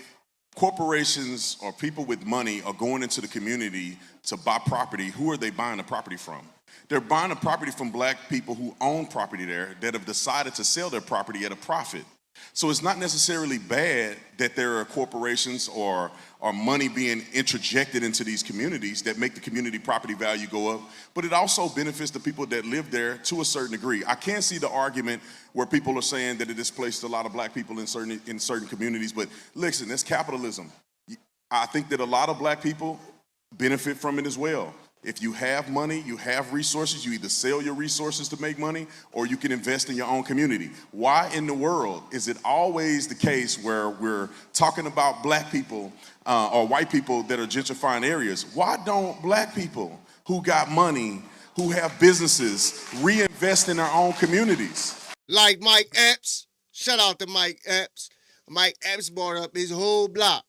[SPEAKER 18] corporations or people with money are going into the community to buy property, who are they buying the property from? They're buying the property from black people who own property there that have decided to sell their property at a profit. So it's not necessarily bad that there are corporations or money being interjected into these communities that make the community property value go up, but it also benefits the people that live there to a certain degree. I can't see the argument where people are saying that it displaced a lot of black people in certain communities, but listen, it's capitalism. I think that a lot of black people benefit from it as well. If you have money, you have resources, you either sell your resources to make money or you can invest in your own community. Why in the world is it always the case where we're talking about black people or white people that are gentrifying areas? Why don't black people who got money, who have businesses, reinvest in their own communities?
[SPEAKER 3] Like Mike Epps. Shout out to Mike Epps. Mike Epps bought up his whole block.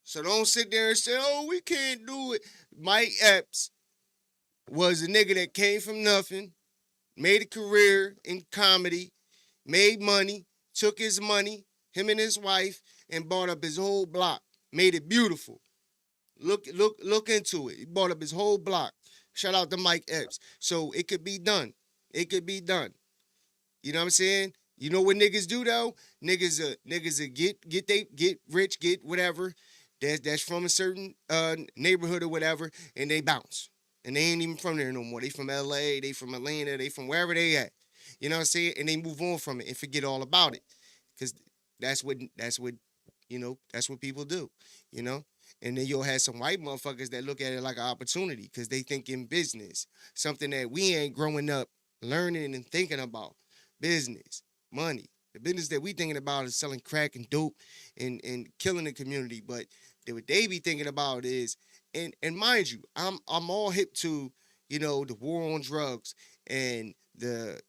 [SPEAKER 3] So don't sit there and say, oh, we can't do it. Mike Epps was a nigga that came from nothing, made a career in comedy, made money, took his money, him and his wife, and bought up his whole block. Made it beautiful. Look into it. He bought up his whole block. Shout out to Mike Epps. So it could be done. It could be done. You know what I'm saying? You know what niggas do though? Niggas get rich, get whatever. That's from a certain neighborhood or whatever, and they bounce. And they ain't even from there no more. They from N.G.L.A, they from Atlanta, they from wherever they at. You know what I'm saying? And they move on from it and forget all about it. Because that's what people do, you know? And then you'll have some white motherfuckers that look at it like an opportunity because they think in business. Something that we ain't growing up learning and thinking about. Business, money. The business that we thinking about is selling crack and dope and killing the community. But what they be thinking about is, and mind you, I'm all hip to, you know, the war on drugs and the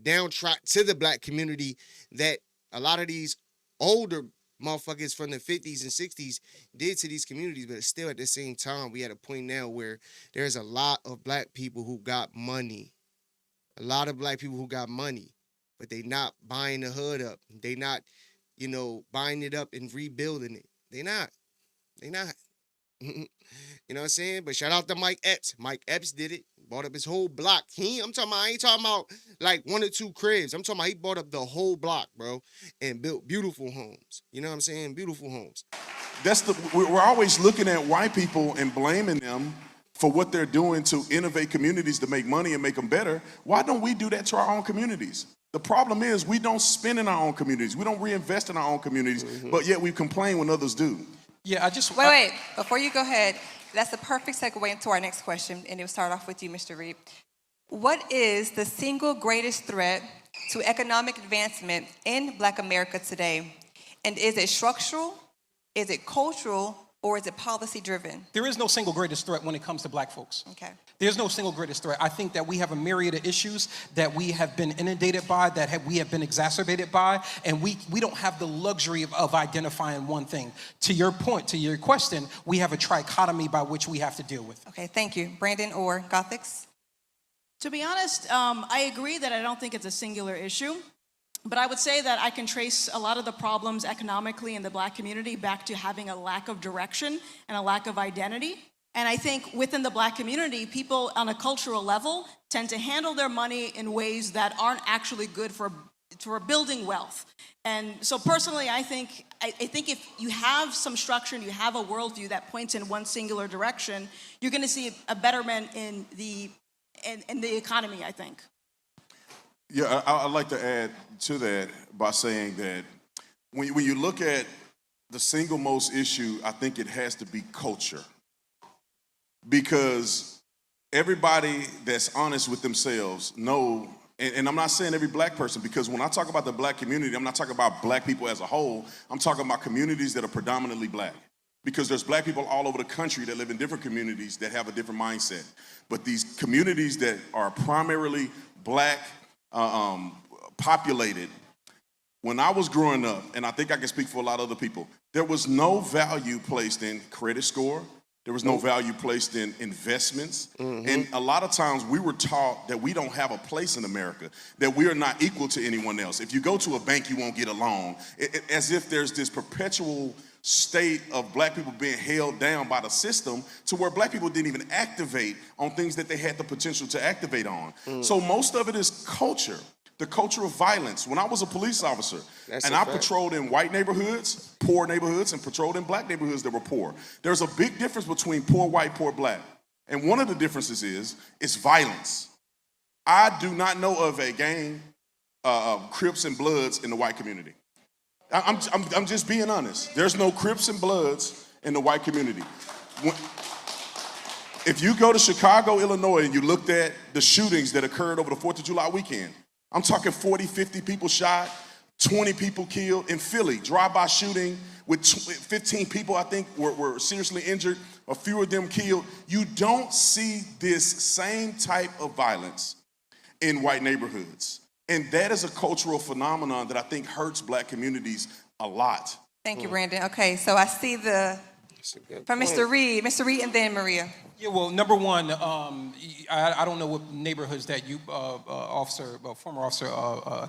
[SPEAKER 3] downtrodden to the black community that a lot of these older motherfuckers from the 50s and 60s did to these communities. But still at the same time, we at a point now where there's a lot of black people who got money. A lot of black people who got money, but they not buying the hood up. They not, buying it up and rebuilding it. They not. You know what I'm saying? But shout out to Mike Epps. Mike Epps did it. Bought up his whole block. I ain't talking about like 1 or 2 cribs. I'm talking about he bought up the whole block, bro, and built beautiful homes. You know what I'm saying? Beautiful homes.
[SPEAKER 18] We're always looking at white people and blaming them for what they're doing to innovate communities to make money and make them better. Why don't we do that to our own communities? The problem is we don't spend in our own communities. We don't reinvest in our own communities, but yet we complain when others do.
[SPEAKER 22] Yeah,
[SPEAKER 21] Wait. Before you go ahead, that's a perfect segue into our next question, and it will start off with you, Mr. Reed. What is the single greatest threat to economic advancement in Black America today? And is it structural, is it cultural, or is it policy driven?
[SPEAKER 22] There is no single greatest threat when it comes to black folks.
[SPEAKER 21] Okay.
[SPEAKER 22] There's no single greatest threat. I think that we have a myriad of issues that we have been inundated by, we have been exacerbated by, and we don't have the luxury of identifying one thing. To your point, to your question, we have a trichotomy by which we have to deal with.
[SPEAKER 21] Okay, thank you. Brandon or Gothix?
[SPEAKER 2] To be honest, I agree that I don't think it's a singular issue. But I would say that I can trace a lot of the problems economically in the black community back to having a lack of direction and a lack of identity. And I think within the black community, people on a cultural level tend to handle their money in ways that aren't actually good for building wealth. And so personally, I think if you have some structure and you have a worldview that points in one singular direction, you're gonna see a betterment in the economy, I think.
[SPEAKER 18] Yeah, I'd like to add to that by saying that when you look at the single most issue, I think it has to be culture. Because everybody that's honest with themselves know, and I'm not saying every black person, because when I talk about the black community, I'm not talking about black people as a whole, I'm talking about communities that are predominantly black. Because there's black people all over the country that live in different communities that have a different mindset. But these communities that are primarily black, populated, when I was growing up, and I think I can speak for a lot of other people, there was no value placed in credit score. There was no value placed in investments. And a lot of times we were taught that we don't have a place in America, that we are not equal to anyone else. If you go to a bank, you won't get a loan. As if there's this perpetual state of black people being held down by the system to where black people didn't even activate on things that they had the potential to activate on. So most of it is culture, the culture of violence. When I was a police officer, I patrolled in white neighborhoods, poor neighborhoods, and patrolled in black neighborhoods that were poor. There's a big difference between poor white, poor black. And one of the differences is violence. I do not know of a gang of Crips and Bloods in the white community. I'm just being honest. There's no Crips and Bloods in the white community. If you go to Chicago, Illinois, and you looked at the shootings that occurred over the 4th of July weekend, I'm talking 40, 50 people shot, 20 people killed. In Philly, drive-by shooting with 15 people, I think, were seriously injured, a few of them killed. You don't see this same type of violence in white neighborhoods. And that is a cultural phenomenon that I think hurts black communities a lot.
[SPEAKER 21] Thank you, Brandon. Okay, so I see from Mr. Reed, and then Maria.
[SPEAKER 22] Yeah, well, number one, I don't know what neighborhoods that you, former officer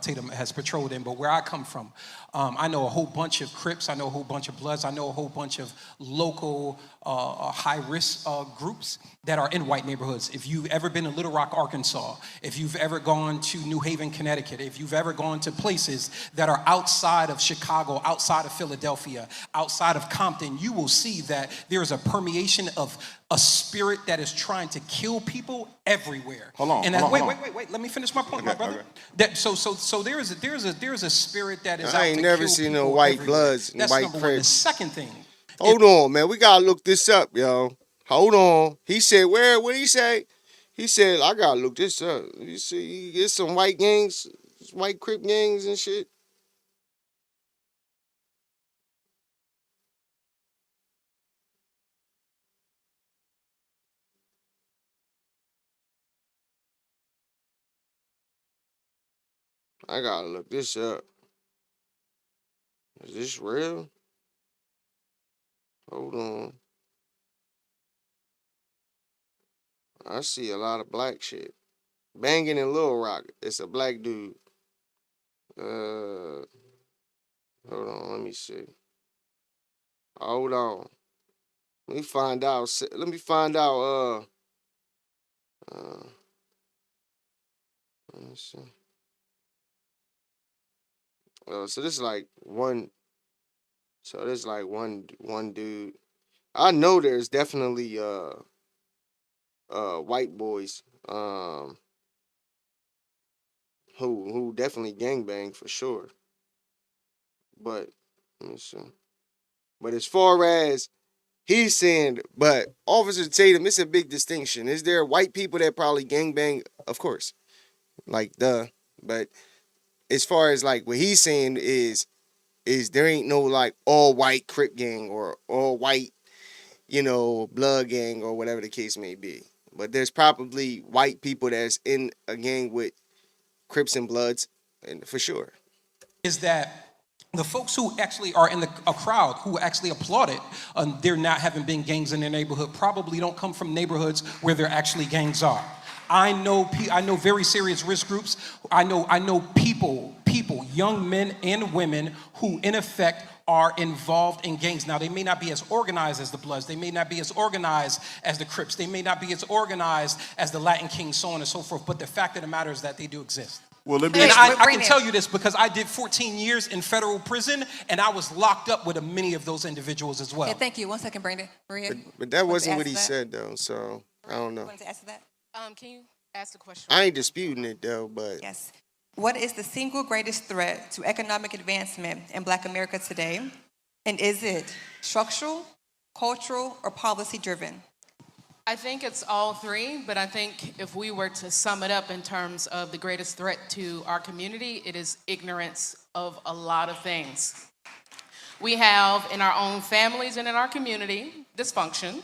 [SPEAKER 22] Tatum has patrolled in, but where I come from, I know a whole bunch of Crips, I know a whole bunch of Bloods, I know a whole bunch of local high-risk groups that are in white neighborhoods. If you've ever been to Little Rock, Arkansas, if you've ever gone to New Haven, Connecticut, if you've ever gone to places that are outside of Chicago, outside of Philadelphia, outside of Compton, you will see that there is a permeation of a spirit that is trying to kill people everywhere.
[SPEAKER 18] Hold on.
[SPEAKER 22] Wait. Let me finish my point, my brother.
[SPEAKER 18] Okay.
[SPEAKER 22] So there is a spirit that is out
[SPEAKER 3] I ain't
[SPEAKER 22] to
[SPEAKER 3] never
[SPEAKER 22] kill
[SPEAKER 3] seen
[SPEAKER 22] people
[SPEAKER 3] no white
[SPEAKER 22] everywhere.
[SPEAKER 3] Bloods and
[SPEAKER 22] That's
[SPEAKER 3] white
[SPEAKER 22] number one. The
[SPEAKER 3] Crips.
[SPEAKER 22] second thing.
[SPEAKER 3] Hold on, man. We gotta look this up, yo. Hold on. He said, where? What did he say? He said, I gotta look this up. You see, you get some white gangs, white Crip gangs and shit. I gotta look this up. Is this real? Hold on. I see a lot of black shit. Banging in Little Rock. It's a black dude. Hold on, let me see. Hold on. Let me find out. Let me find out. Let me see. So this is like one. So this is like one dude. I know there's definitely white boys who definitely gangbang for sure. But let me see. But as far as he's saying, but Officer Tatum, it's a big distinction. Is there white people that probably gangbang? Of course. Like duh. But as far as like what he's saying is there ain't no like all white Crip gang or all white, blood gang or whatever the case may be. But there's probably white people that's in a gang with Crips and Bloods, and for sure.
[SPEAKER 22] Is that the folks who actually are in a crowd who actually applaud it, there not having been gangs in their neighborhood, probably don't come from neighborhoods where there actually gangs are. I know very serious risk groups. I know people, young men and women who in effect are involved in gangs. Now, they may not be as organized as the Bloods. They may not be as organized as the Crips. They may not be as organized as the Latin Kings, so on and so forth. But the fact of the matter is that they do exist.
[SPEAKER 18] Well, let me.
[SPEAKER 22] And I can tell you this because I did 14 years in federal prison, and I was locked up with many of those individuals as well.
[SPEAKER 21] Okay, thank you. 1 second, Brandon. Maria.
[SPEAKER 3] But that wasn't what he said, though, so I don't know.
[SPEAKER 21] You wanted to answer that?
[SPEAKER 19] Can you ask the question?
[SPEAKER 3] I ain't disputing it, though, but...
[SPEAKER 21] Yes. What is the single greatest threat to economic advancement in Black America today? And is it structural, cultural, or policy-driven?
[SPEAKER 19] I think it's all three, but I think if we were to sum it up in terms of the greatest threat to our community, it is ignorance of a lot of things. We have in our own families and in our community dysfunction.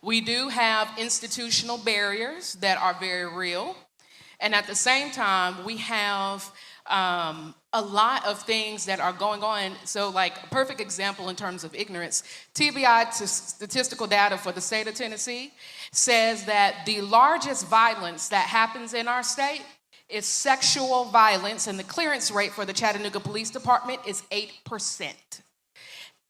[SPEAKER 19] We do have institutional barriers that are very real. And at the same time, we have a lot of things that are going on. So like a perfect example in terms of ignorance, TBI statistical data for the state of Tennessee says that the largest violence that happens in our state is sexual violence, and the clearance rate for the Chattanooga Police Department is 8%.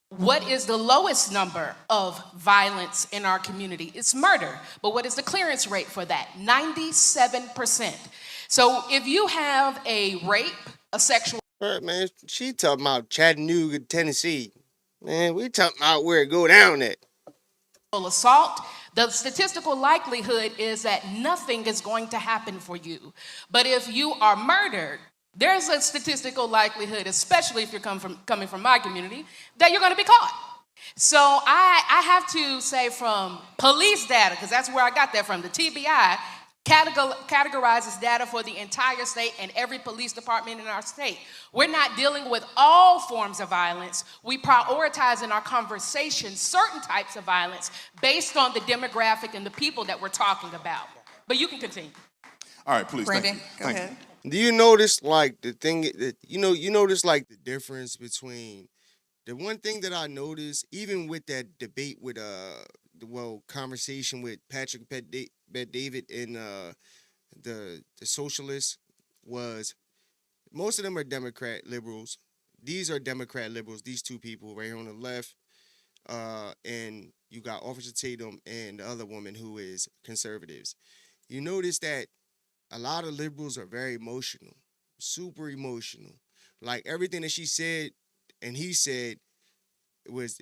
[SPEAKER 19] What is the lowest number of violence in our community? It's murder. But what is the clearance rate for that? 97%. So if you have a rape, a sexual...
[SPEAKER 3] Man, she talking about Chattanooga, Tennessee. Man, we talking about where it go down at.
[SPEAKER 19] assault, the statistical likelihood is that nothing is going to happen for you. But if you are murdered, there's a statistical likelihood, especially if you're coming from my community, that you're going to be caught. So I have to say from police data, because that's where I got that from, the TBI categorizes data for the entire state and every police department in our state. We're not dealing with all forms of violence. We prioritize in our conversation certain types of violence based on the demographic and the people that we're talking about. But you can continue.
[SPEAKER 18] All right, please.
[SPEAKER 21] Brandon, go
[SPEAKER 18] Thank
[SPEAKER 21] ahead.
[SPEAKER 18] you.
[SPEAKER 3] Do you notice like the thing that you notice like the difference between the one thing that I noticed, even with that debate with conversation with Patrick Bet David and the socialists, was most of them are Democrat liberals. These are Democrat liberals. These two people right here on the left, and you got Officer Tatum and the other woman who is conservatives. You notice that a lot of liberals are very emotional, super emotional. Like everything that she said and he said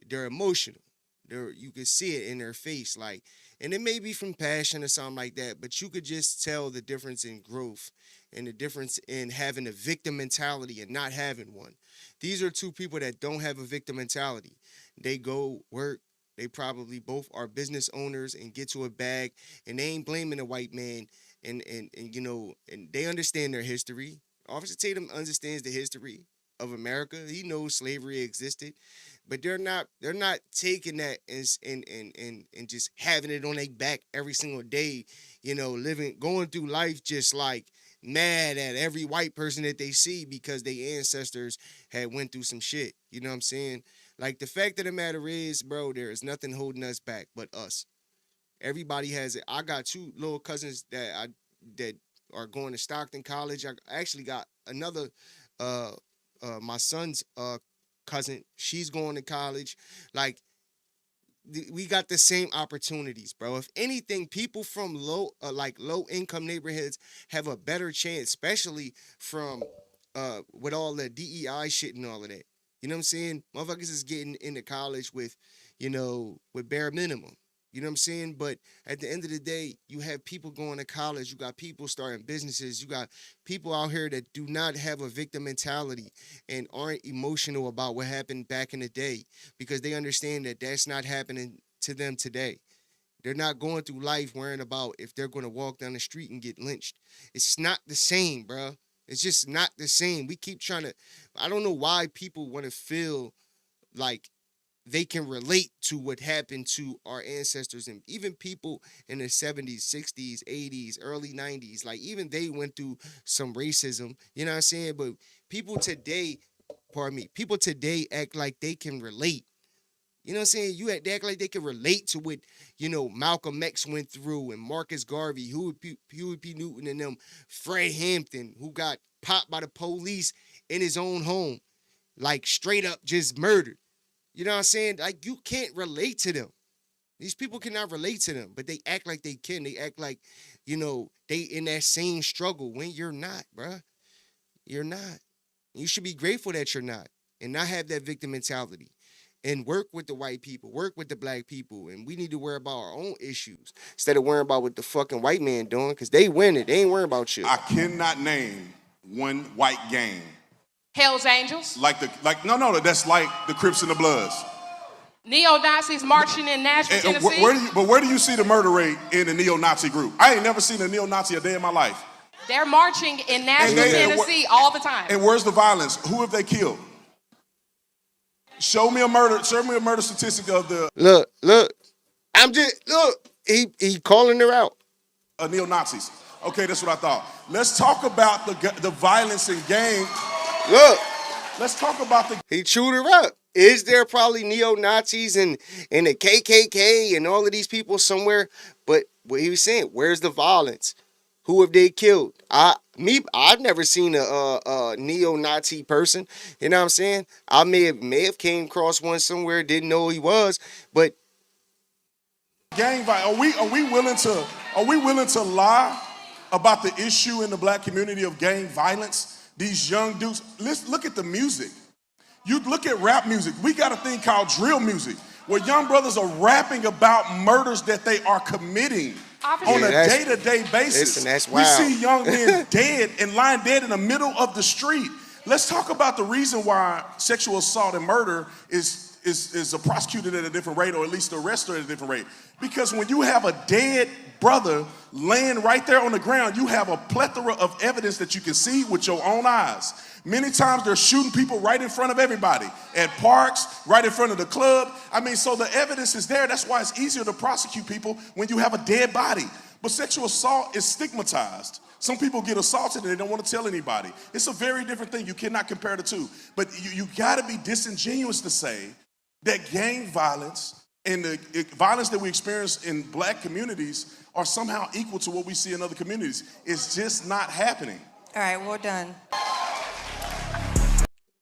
[SPEAKER 3] they're emotional. You could see it in their face, like, and it may be from passion or something like that, but you could just tell the difference in growth and the difference in having a victim mentality and not having one. These are two people that don't have a victim mentality. They go work. They probably both are business owners and get to a bag, and they ain't blaming the white man. And they understand their history. Officer Tatum understands the history of America. He knows slavery existed, but they're not taking that and just having it on their back every single day, going through life just like mad at every white person that they see because their ancestors had went through some shit. You know what I'm saying? Like, the fact of the matter is, bro, there is nothing holding us back but us. Everybody has it. I got two little cousins that are going to Stockton College. I actually got another my son's cousin. She's going to college. Like, we got the same opportunities, bro. If anything, people from low income neighborhoods have a better chance, especially from with all the DEI shit and all of that. You know what I'm saying? Motherfuckers is getting into college with bare minimum. You know what I'm saying? But at the end of the day, you have people going to college. You got people starting businesses. You got people out here that do not have a victim mentality and aren't emotional about what happened back in the day because they understand that that's not happening to them today. They're not going through life worrying about if they're going to walk down the street and get lynched. It's not the same, bro. It's just not the same. We keep trying to, I don't know why people want to feel like they can relate to what happened to our ancestors and even people in the 70s, 60s, 80s, early 90s. Like, even they went through some racism, you know what I'm saying? But people today act like they can relate. You know what I'm saying? They act like they can relate to what, Malcolm X went through and Marcus Garvey, Huey P. Newton and them, Fred Hampton, who got popped by the police in his own home, like straight up just murdered. You know what I'm saying? Like, you can't relate to them. These people cannot relate to them, but they act like they can. They act like, they in that same struggle when you're not, bruh. You're not. You should be grateful that you're not and not have that victim mentality and work with the white people, work with the black people. And we need to worry about our own issues instead of worrying about what the fucking white man doing because they win it. They ain't worrying about you.
[SPEAKER 18] I cannot name one white gang.
[SPEAKER 19] Hell's Angels?
[SPEAKER 18] No, that's like the Crips and the Bloods.
[SPEAKER 19] Neo-Nazis marching in Nashville, Tennessee?
[SPEAKER 18] Where do you see the murder rate in a neo-Nazi group? I ain't never seen a neo-Nazi a day in my life.
[SPEAKER 19] They're marching in Nashville, Tennessee all the time.
[SPEAKER 18] And where's the violence? Who have they killed? Show me a murder statistic of the...
[SPEAKER 3] Look. He calling her out.
[SPEAKER 18] Neo-Nazis. Okay, that's what I thought. Let's talk about the violence in gang.
[SPEAKER 3] Look.
[SPEAKER 18] Let's talk about the...
[SPEAKER 3] He chewed her up. Is there probably neo-Nazis and the KKK and all of these people somewhere? But what he was saying, where's the violence? Who have they killed? I've never seen a neo-Nazi person. You know what I'm saying? I may have came across one somewhere, didn't know who he was, but
[SPEAKER 18] gang violence. Are we willing to lie about the issue in the black community of gang violence? These young dudes, let's look at the music. You look at rap music. We got a thing called drill music, where young brothers are rapping about murders that they are committing on a day-to-day basis.
[SPEAKER 3] Listen, that's
[SPEAKER 18] we
[SPEAKER 3] wild.
[SPEAKER 18] see young men dead and lying dead in the middle of the street. Let's talk about the reason why sexual assault and murder is prosecuted at a different rate, or at least arrested at a different rate. Because when you have a dead brother laying right there on the ground, you have a plethora of evidence that you can see with your own eyes. Many times they're shooting people right in front of everybody, at parks, right in front of the club. I mean, so the evidence is there. That's why it's easier to prosecute people when you have a dead body. But sexual assault is stigmatized. Some people get assaulted and they don't want to tell anybody. It's a very different thing. You cannot compare the two. But you got to be disingenuous to say that gang violence and the violence that we experience in black communities are somehow equal to what we see in other communities. It's just not happening.
[SPEAKER 21] All right, well done.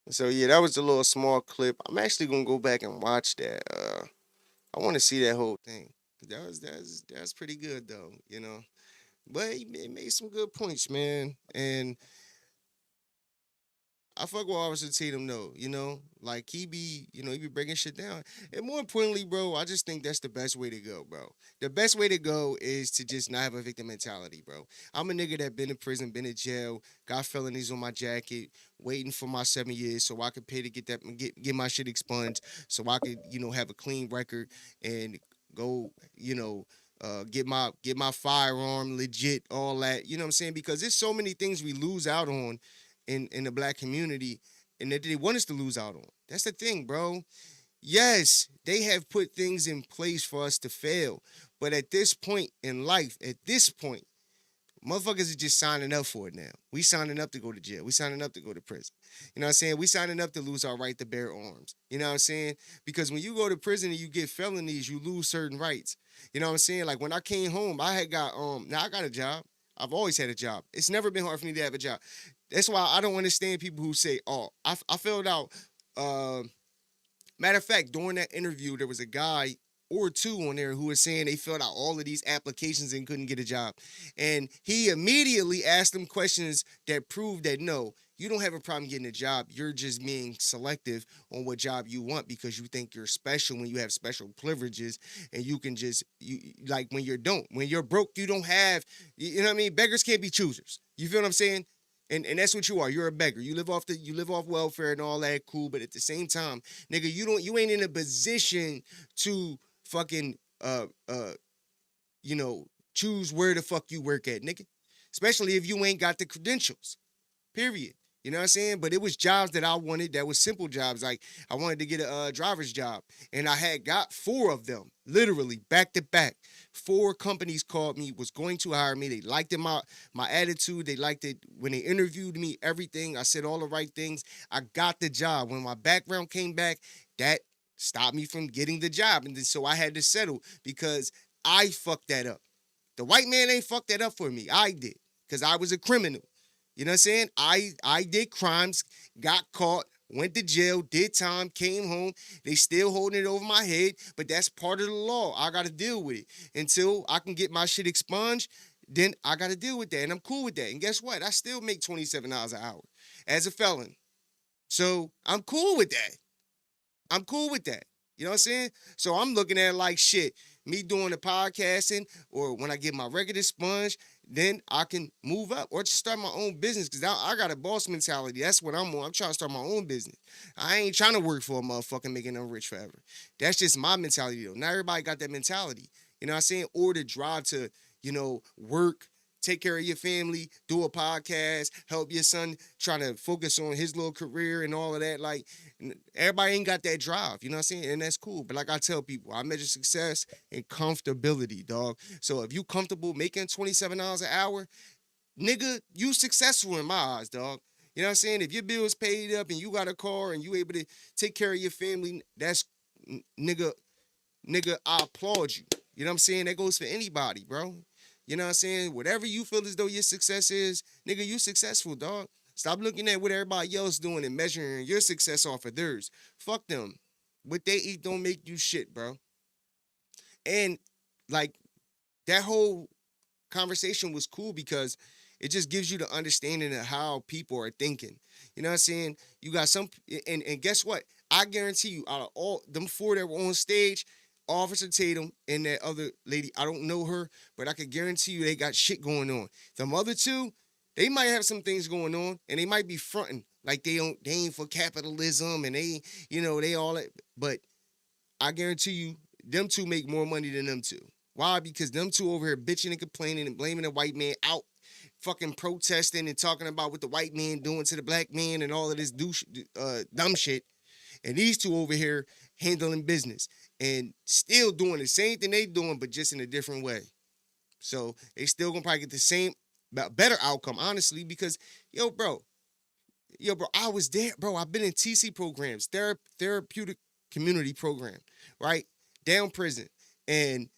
[SPEAKER 3] So yeah, that was a little small clip. I'm actually gonna go back and watch that. I want to see that whole thing. That's pretty good though, you know. But he made some good points, man. And I fuck with Officer Tatum though, you know, like he be breaking shit down. And more importantly, bro, I just think that's the best way to go, bro. The best way to go is to just not have a victim mentality, bro. I'm a nigga that been in prison, been in jail, got felonies on my jacket, waiting for my 7 years so I could pay to get my shit expunged, so I could, have a clean record and go, get my firearm legit, all that. You know what I'm saying? Because there's so many things we lose out on in the black community and that they want us to lose out on. That's the thing, bro. Yes, they have put things in place for us to fail. But at this point in life, motherfuckers are just signing up for it now. We signing up to go to jail. We signing up to go to prison. You know what I'm saying? We signing up to lose our right to bear arms. You know what I'm saying? Because when you go to prison and you get felonies, you lose certain rights. You know what I'm saying? Like when I came home, I got a job. I've always had a job. It's never been hard for me to have a job. That's why I don't understand people who say, oh, I filled out. Matter of fact, during that interview, there was a guy or two on there who was saying they filled out all of these applications and couldn't get a job. And he immediately asked them questions that proved that, no, you don't have a problem getting a job. You're just being selective on what job you want because you think you're special when you have special privileges and you can just, like when you're broke, you don't have, you know what I mean? Beggars can't be choosers. You feel what I'm saying? And that's what you are. You're a beggar. You live off welfare and all that, cool. But at the same time, nigga, you ain't in a position to fucking choose where the fuck you work at, nigga. Especially if you ain't got the credentials. Period. You know what I'm saying? But it was jobs that I wanted that was simple jobs. Like I wanted to get a driver's job. And I had got 4 of them, literally back to back. 4 companies called me, was going to hire me. They liked it, my attitude. They liked it when they interviewed me, everything. I said all the right things. I got the job. When my background came back, that stopped me from getting the job. And then so I had to settle because I fucked that up. The white man ain't fucked that up for me. I did because I was a criminal. You know what I'm saying? I did crimes, got caught, went to jail, did time, came home. They still holding it over my head, but that's part of the law. I got to deal with it. Until I can get my shit expunged, then I got to deal with that, and I'm cool with that. And guess what? I still make $27 an hour as a felon. So I'm cool with that. I'm cool with that. You know what I'm saying? So I'm looking at it like shit. Me doing the podcasting or when I get my record expunged, then I can move up or just start my own business because I got a boss mentality. That's what I'm on. I'm trying to start my own business. I ain't trying to work for a motherfucker making them rich forever. That's just my mentality though. Not everybody got that mentality. You know what I'm saying? Or the drive to, work, take care of your family, do a podcast, help your son trying to focus on his little career and all of that. Like, everybody ain't got that drive, you know what I'm saying? And that's cool. But like I tell people, I measure success in comfortability, dog. So if you comfortable making $27 an hour, nigga, you successful in my eyes, dog. You know what I'm saying? If your bill's paid up and you got a car and you able to take care of your family, that's, nigga, I applaud you. You know what I'm saying? That goes for anybody, bro. You know what I'm saying? Whatever you feel as though your success is, nigga, you successful, dog. Stop looking at what everybody else doing and measuring your success off of theirs. Fuck them. What they eat don't make you shit, bro. And, like, that whole conversation was cool because it just gives you the understanding of how people are thinking. You know what I'm saying? You got some, and guess what? I guarantee you, out of all them 4 that were on stage, Officer Tatum and that other lady, I don't know her, but I can guarantee you they got shit going on. Them other 2, they might have some things going on, and they might be fronting Like they ain't for capitalism and they, they all that. But I guarantee you, them two make more money than them two. Why? Because them two over here bitching and complaining and blaming the white man out, fucking protesting and talking about what the white man doing to the black man and all of this dumb shit. And these two over here handling business and still doing the same thing they doing, but just in a different way. So they still gonna probably get the same, better outcome, honestly, because bro, I was there, bro. I've been in TC programs, therapeutic community program, right? Down prison. And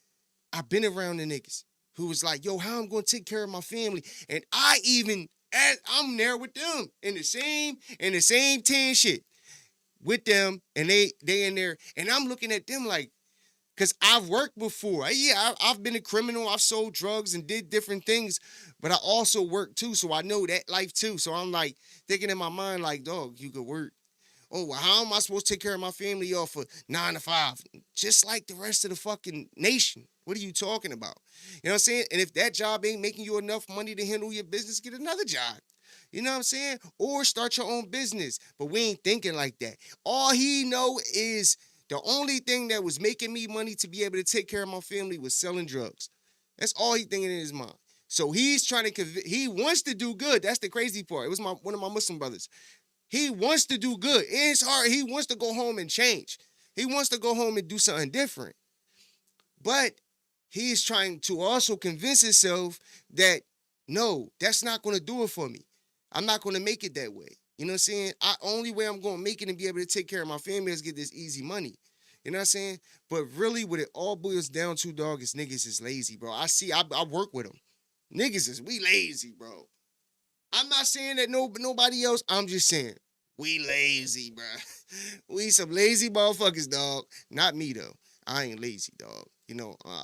[SPEAKER 3] I've been around the niggas who was like, yo, how I'm gonna take care of my family. And I'm there with them in the same 10 shit with them, and they in there, and I'm looking at them like, because I've worked before. Yeah, I've been a criminal. I've sold drugs and did different things, but I also worked too, so I know that life too. So I'm like thinking in my mind like, dog, you could work. Oh, well, how am I supposed to take care of my family off for 9 to 5? Just like the rest of the fucking nation. What are you talking about? You know what I'm saying? And if that job ain't making you enough money to handle your business, get another job. You know what I'm saying? Or start your own business. But we ain't thinking like that. All he know is the only thing that was making me money to be able to take care of my family was selling drugs. That's all he thinking in his mind. So he's trying to he wants to do good. That's the crazy part. It was one of my Muslim brothers. He wants to do good. In his heart, he wants to go home and change. He wants to go home and do something different. But he's trying to also convince himself that, no, that's not going to do it for me. I'm not going to make it that way. You know what I'm saying? Only way I'm going to make it and be able to take care of my family is get this easy money. You know what I'm saying? But really, what it all boils down to, dog, is niggas is lazy, bro. I work with them. We lazy, bro. I'm not saying that nobody else. I'm just saying we lazy, bro. We some lazy motherfuckers, dog. Not me though. I ain't lazy, dog.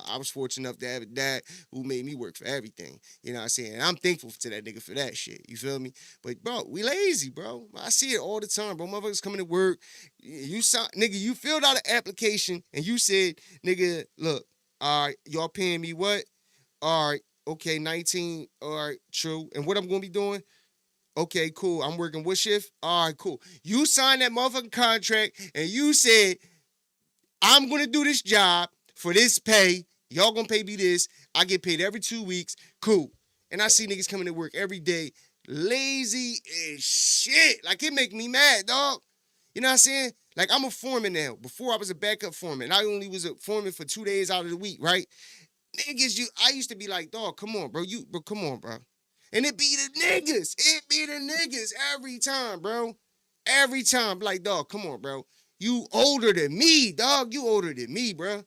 [SPEAKER 3] I was fortunate enough to have a dad who made me work for everything. You know what I'm saying? And I'm thankful to that nigga for that shit. You feel me? But bro, we lazy, bro. I see it all the time, bro. Motherfuckers coming to work. You filled out an application and you said, nigga, look, all right, y'all paying me what? All right. Okay, 19. All right, true. And what I'm going to be doing? Okay, cool. I'm working what shift? All right, cool. You signed that motherfucking contract and you said, I'm going to do this job for this pay. Y'all going to pay me this. I get paid every 2 weeks. Cool. And I see niggas coming to work every day. Lazy as shit. Like, it make me mad, dog. You know what I'm saying? Like, I'm a foreman now. Before, I was a backup foreman. I only was a foreman for 2 days out of the week, right? Niggas, I used to be like, dog, come on, bro. Come on, bro. And it be the niggas. It be the niggas every time, bro. Every time. Like, dog, come on, bro. You older than me, dog. You older than me, bro.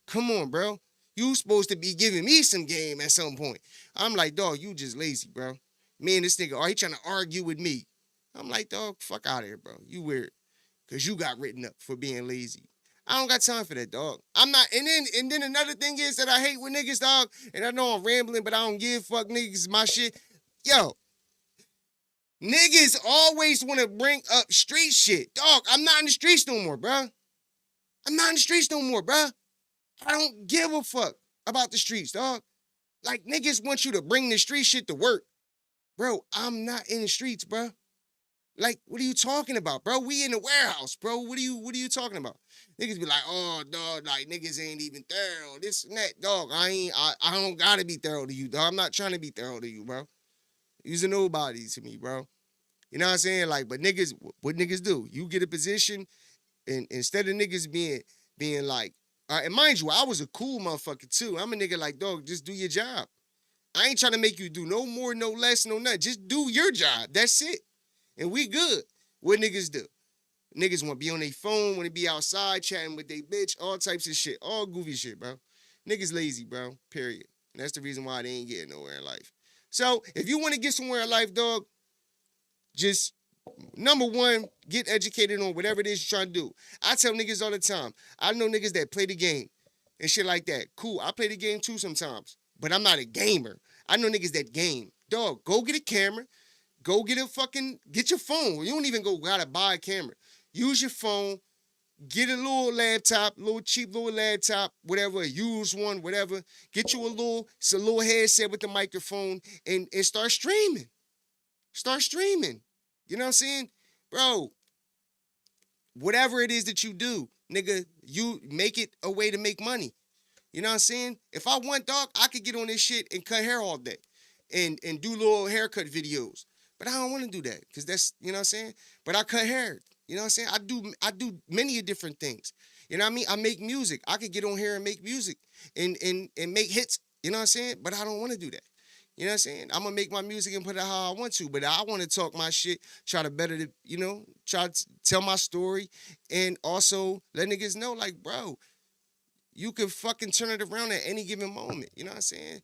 [SPEAKER 3] Come on, bro. You supposed to be giving me some game at some point. I'm like, dog, you just lazy, bro. Me and this nigga, he trying to argue with me. I'm like, dog, fuck out of here, bro. You weird. Because you got written up for being lazy. I don't got time for that, dog. I'm not, and then another thing is that I hate with niggas, dog, and I know I'm rambling, but I don't give fuck niggas my shit. Yo, niggas always want to bring up street shit. Dog, I'm not in the streets no more, bro. I'm not in the streets no more, bro. I don't give a fuck about the streets, dog. Like, niggas want you to bring the street shit to work. Bro, I'm not in the streets, bro. Like, what are you talking about, bro? We in the warehouse, bro. What are you talking about? Niggas be like, oh, dog, like, niggas ain't even thorough, this and that. Dog, I don't gotta be thorough to you, dog. I'm not trying to be thorough to you, bro. You's a nobody to me, bro. You know what I'm saying? Like, but niggas, what niggas do? You get a position, and instead of niggas being like, and mind you, I was a cool motherfucker too. I'm a nigga like, dog, just do your job. I ain't trying to make you do no more, no less, no nothing. Just do your job. That's it. And we good. What niggas do? Niggas want to be on their phone, want to be outside chatting with their bitch, all types of shit, all goofy shit, bro. Niggas lazy, bro, period. And that's the reason why they ain't getting nowhere in life. So, if you want to get somewhere in life, dog, just, number one, get educated on whatever it is you're trying to do. I tell niggas all the time, I know niggas that play the game and shit like that. Cool, I play the game too sometimes, but I'm not a gamer. I know niggas that game. Dog, go get a camera. Go get your phone. You don't even gotta buy a camera. Use your phone, get a little laptop, cheap little laptop, whatever, a used one, whatever. Get you a little headset with the microphone and start streaming. Start streaming. You know what I'm saying? bro, whatever it is that you do, nigga, you make it a way to make money. You know what I'm saying? If I want, dog, I could get on this shit and cut hair all day and do little haircut videos. But I don't want to do that because that's, you know what I'm saying? But I cut hair. You know what I'm saying? I do many different things. You know what I mean? I make music. I could get on here and make music and make hits. You know what I'm saying? But I don't want to do that. You know what I'm saying? I'm going to make my music and put it how I want to. But I want to talk my shit, try to better the, you know, try to tell my story. And also let niggas know, like, bro, you can fucking turn it around at any given moment. You know what I'm saying?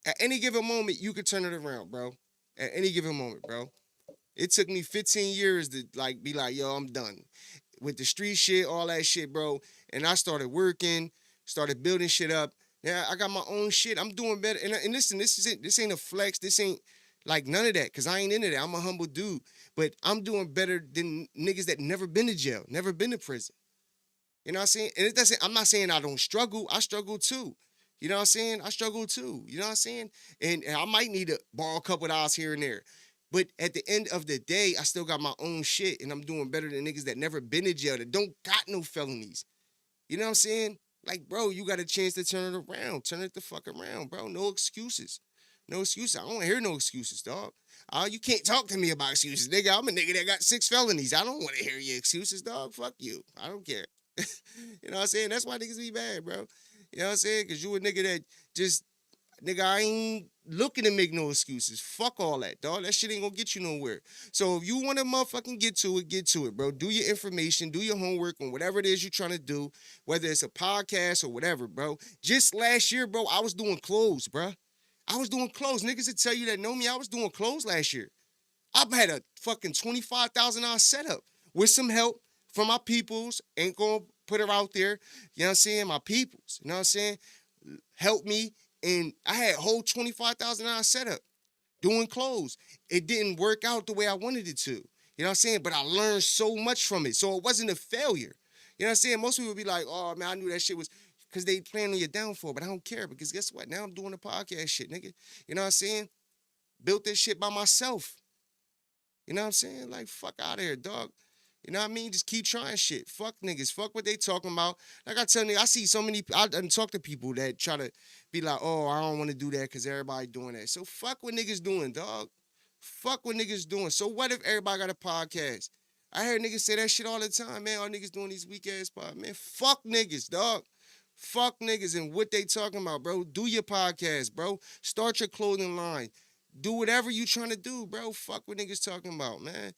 [SPEAKER 3] At any given moment, you could turn it around, bro. At any given moment, bro. It took me 15 years to, like, be like, yo, I'm done. With the street shit, all that shit, bro. And I started working, started building shit up. Now, I got my own shit. I'm doing better. And listen, this ain't a flex. This ain't, like, none of that, because I ain't into that. I'm a humble dude. But I'm doing better than niggas that never been to jail, never been to prison. You know what I'm saying? And it doesn't, I'm not saying I don't struggle. I struggle too. You know what I'm saying? I struggle too. You know what I'm saying? And I might need to borrow a couple of dollars here and there. But at the end of the day, I still got my own shit, and I'm doing better than niggas that never been to jail, that don't got no felonies. You know what I'm saying? Like, bro, you got a chance to turn it around. Turn it the fuck around, bro. No excuses. No excuses. I don't want to hear no excuses, dog. You can't talk to me about excuses, nigga. I'm a nigga that got 6 felonies. I don't want to hear your excuses, dog. Fuck you. I don't care. You know what I'm saying? That's why niggas be bad, bro. You know what I'm saying? Because you a nigga that just, nigga, I ain't looking to make no excuses. Fuck all that, dog. That shit ain't gonna get you nowhere. So if you want to motherfucking get to it, bro. Do your information, do your homework on whatever it is you're trying to do, whether it's a podcast or whatever, bro. Just last year, bro, I was doing clothes, bro. I was doing clothes. Niggas that tell you that know me, I was doing clothes last year. I had a fucking $25,000 setup with some help from my peoples. Ain't gonna put her out there. You know what I'm saying? My peoples. You know what I'm saying? Help me. And I had a whole $25,000 setup doing clothes. It didn't work out the way I wanted it to. You know what I'm saying? But I learned so much from it. So it wasn't a failure. You know what I'm saying? Most people be like, oh, man, I knew that shit was because they plan on your downfall. But I don't care because guess what? Now I'm doing the podcast shit, nigga. You know what I'm saying? Built this shit by myself. You know what I'm saying? Like, fuck out of here, dog. You know what I mean? Just keep trying shit. Fuck niggas. Fuck what they talking about. Like I tell niggas, I see so many, I done talk to people that try to be like, oh, I don't want to do that because everybody doing that. So fuck what niggas doing, dog. Fuck what niggas doing. So what if everybody got a podcast? I hear niggas say that shit all the time, man. All niggas doing these weak ass podcasts. Man, fuck niggas, dog. Fuck niggas and what they talking about, bro. Do your podcast, bro. Start your clothing line. Do whatever you trying to do, bro. Fuck what niggas talking about, man.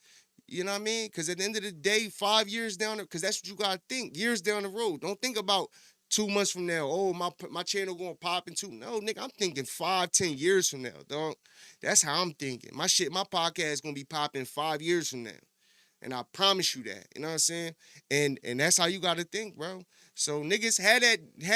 [SPEAKER 3] You know what I mean? Because at the end of the day, 5 years down, because that's what you got to think, years down the road. Don't think about 2 months from now, oh, my channel going to pop in 2. No, nigga, I'm thinking 5, 10 years from now, dog. That's how I'm thinking. My podcast going to be popping 5 years from now. And I promise you that. You know what I'm saying? And that's how you got to think, bro. So niggas had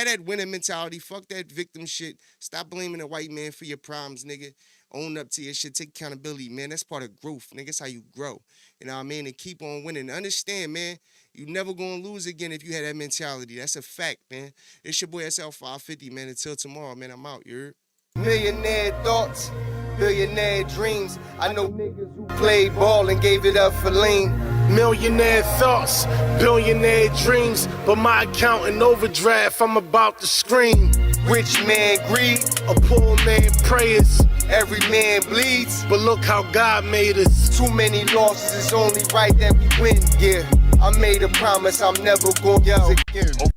[SPEAKER 3] that winning mentality. Fuck that victim shit. Stop blaming the white man for your problems, nigga. Own up to your shit. Take accountability, man. That's part of growth, nigga. That's how you grow. You know what I mean? And keep on winning. Understand, man, you never gonna lose again if you had that mentality. That's a fact, man. It's your boy SL550, man. Until tomorrow, man, I'm out, you heard? Millionaire thoughts, billionaire dreams. I know niggas who played ball and gave it up for lean.
[SPEAKER 1] Millionaire thoughts, billionaire dreams, but my account in overdraft, I'm about to scream.
[SPEAKER 3] Rich man greed,
[SPEAKER 1] a poor man prayers.
[SPEAKER 3] Every man bleeds,
[SPEAKER 1] but look how God made us.
[SPEAKER 3] Too many losses, it's only right that we win. Yeah, I made a promise I'm never gonna lose again.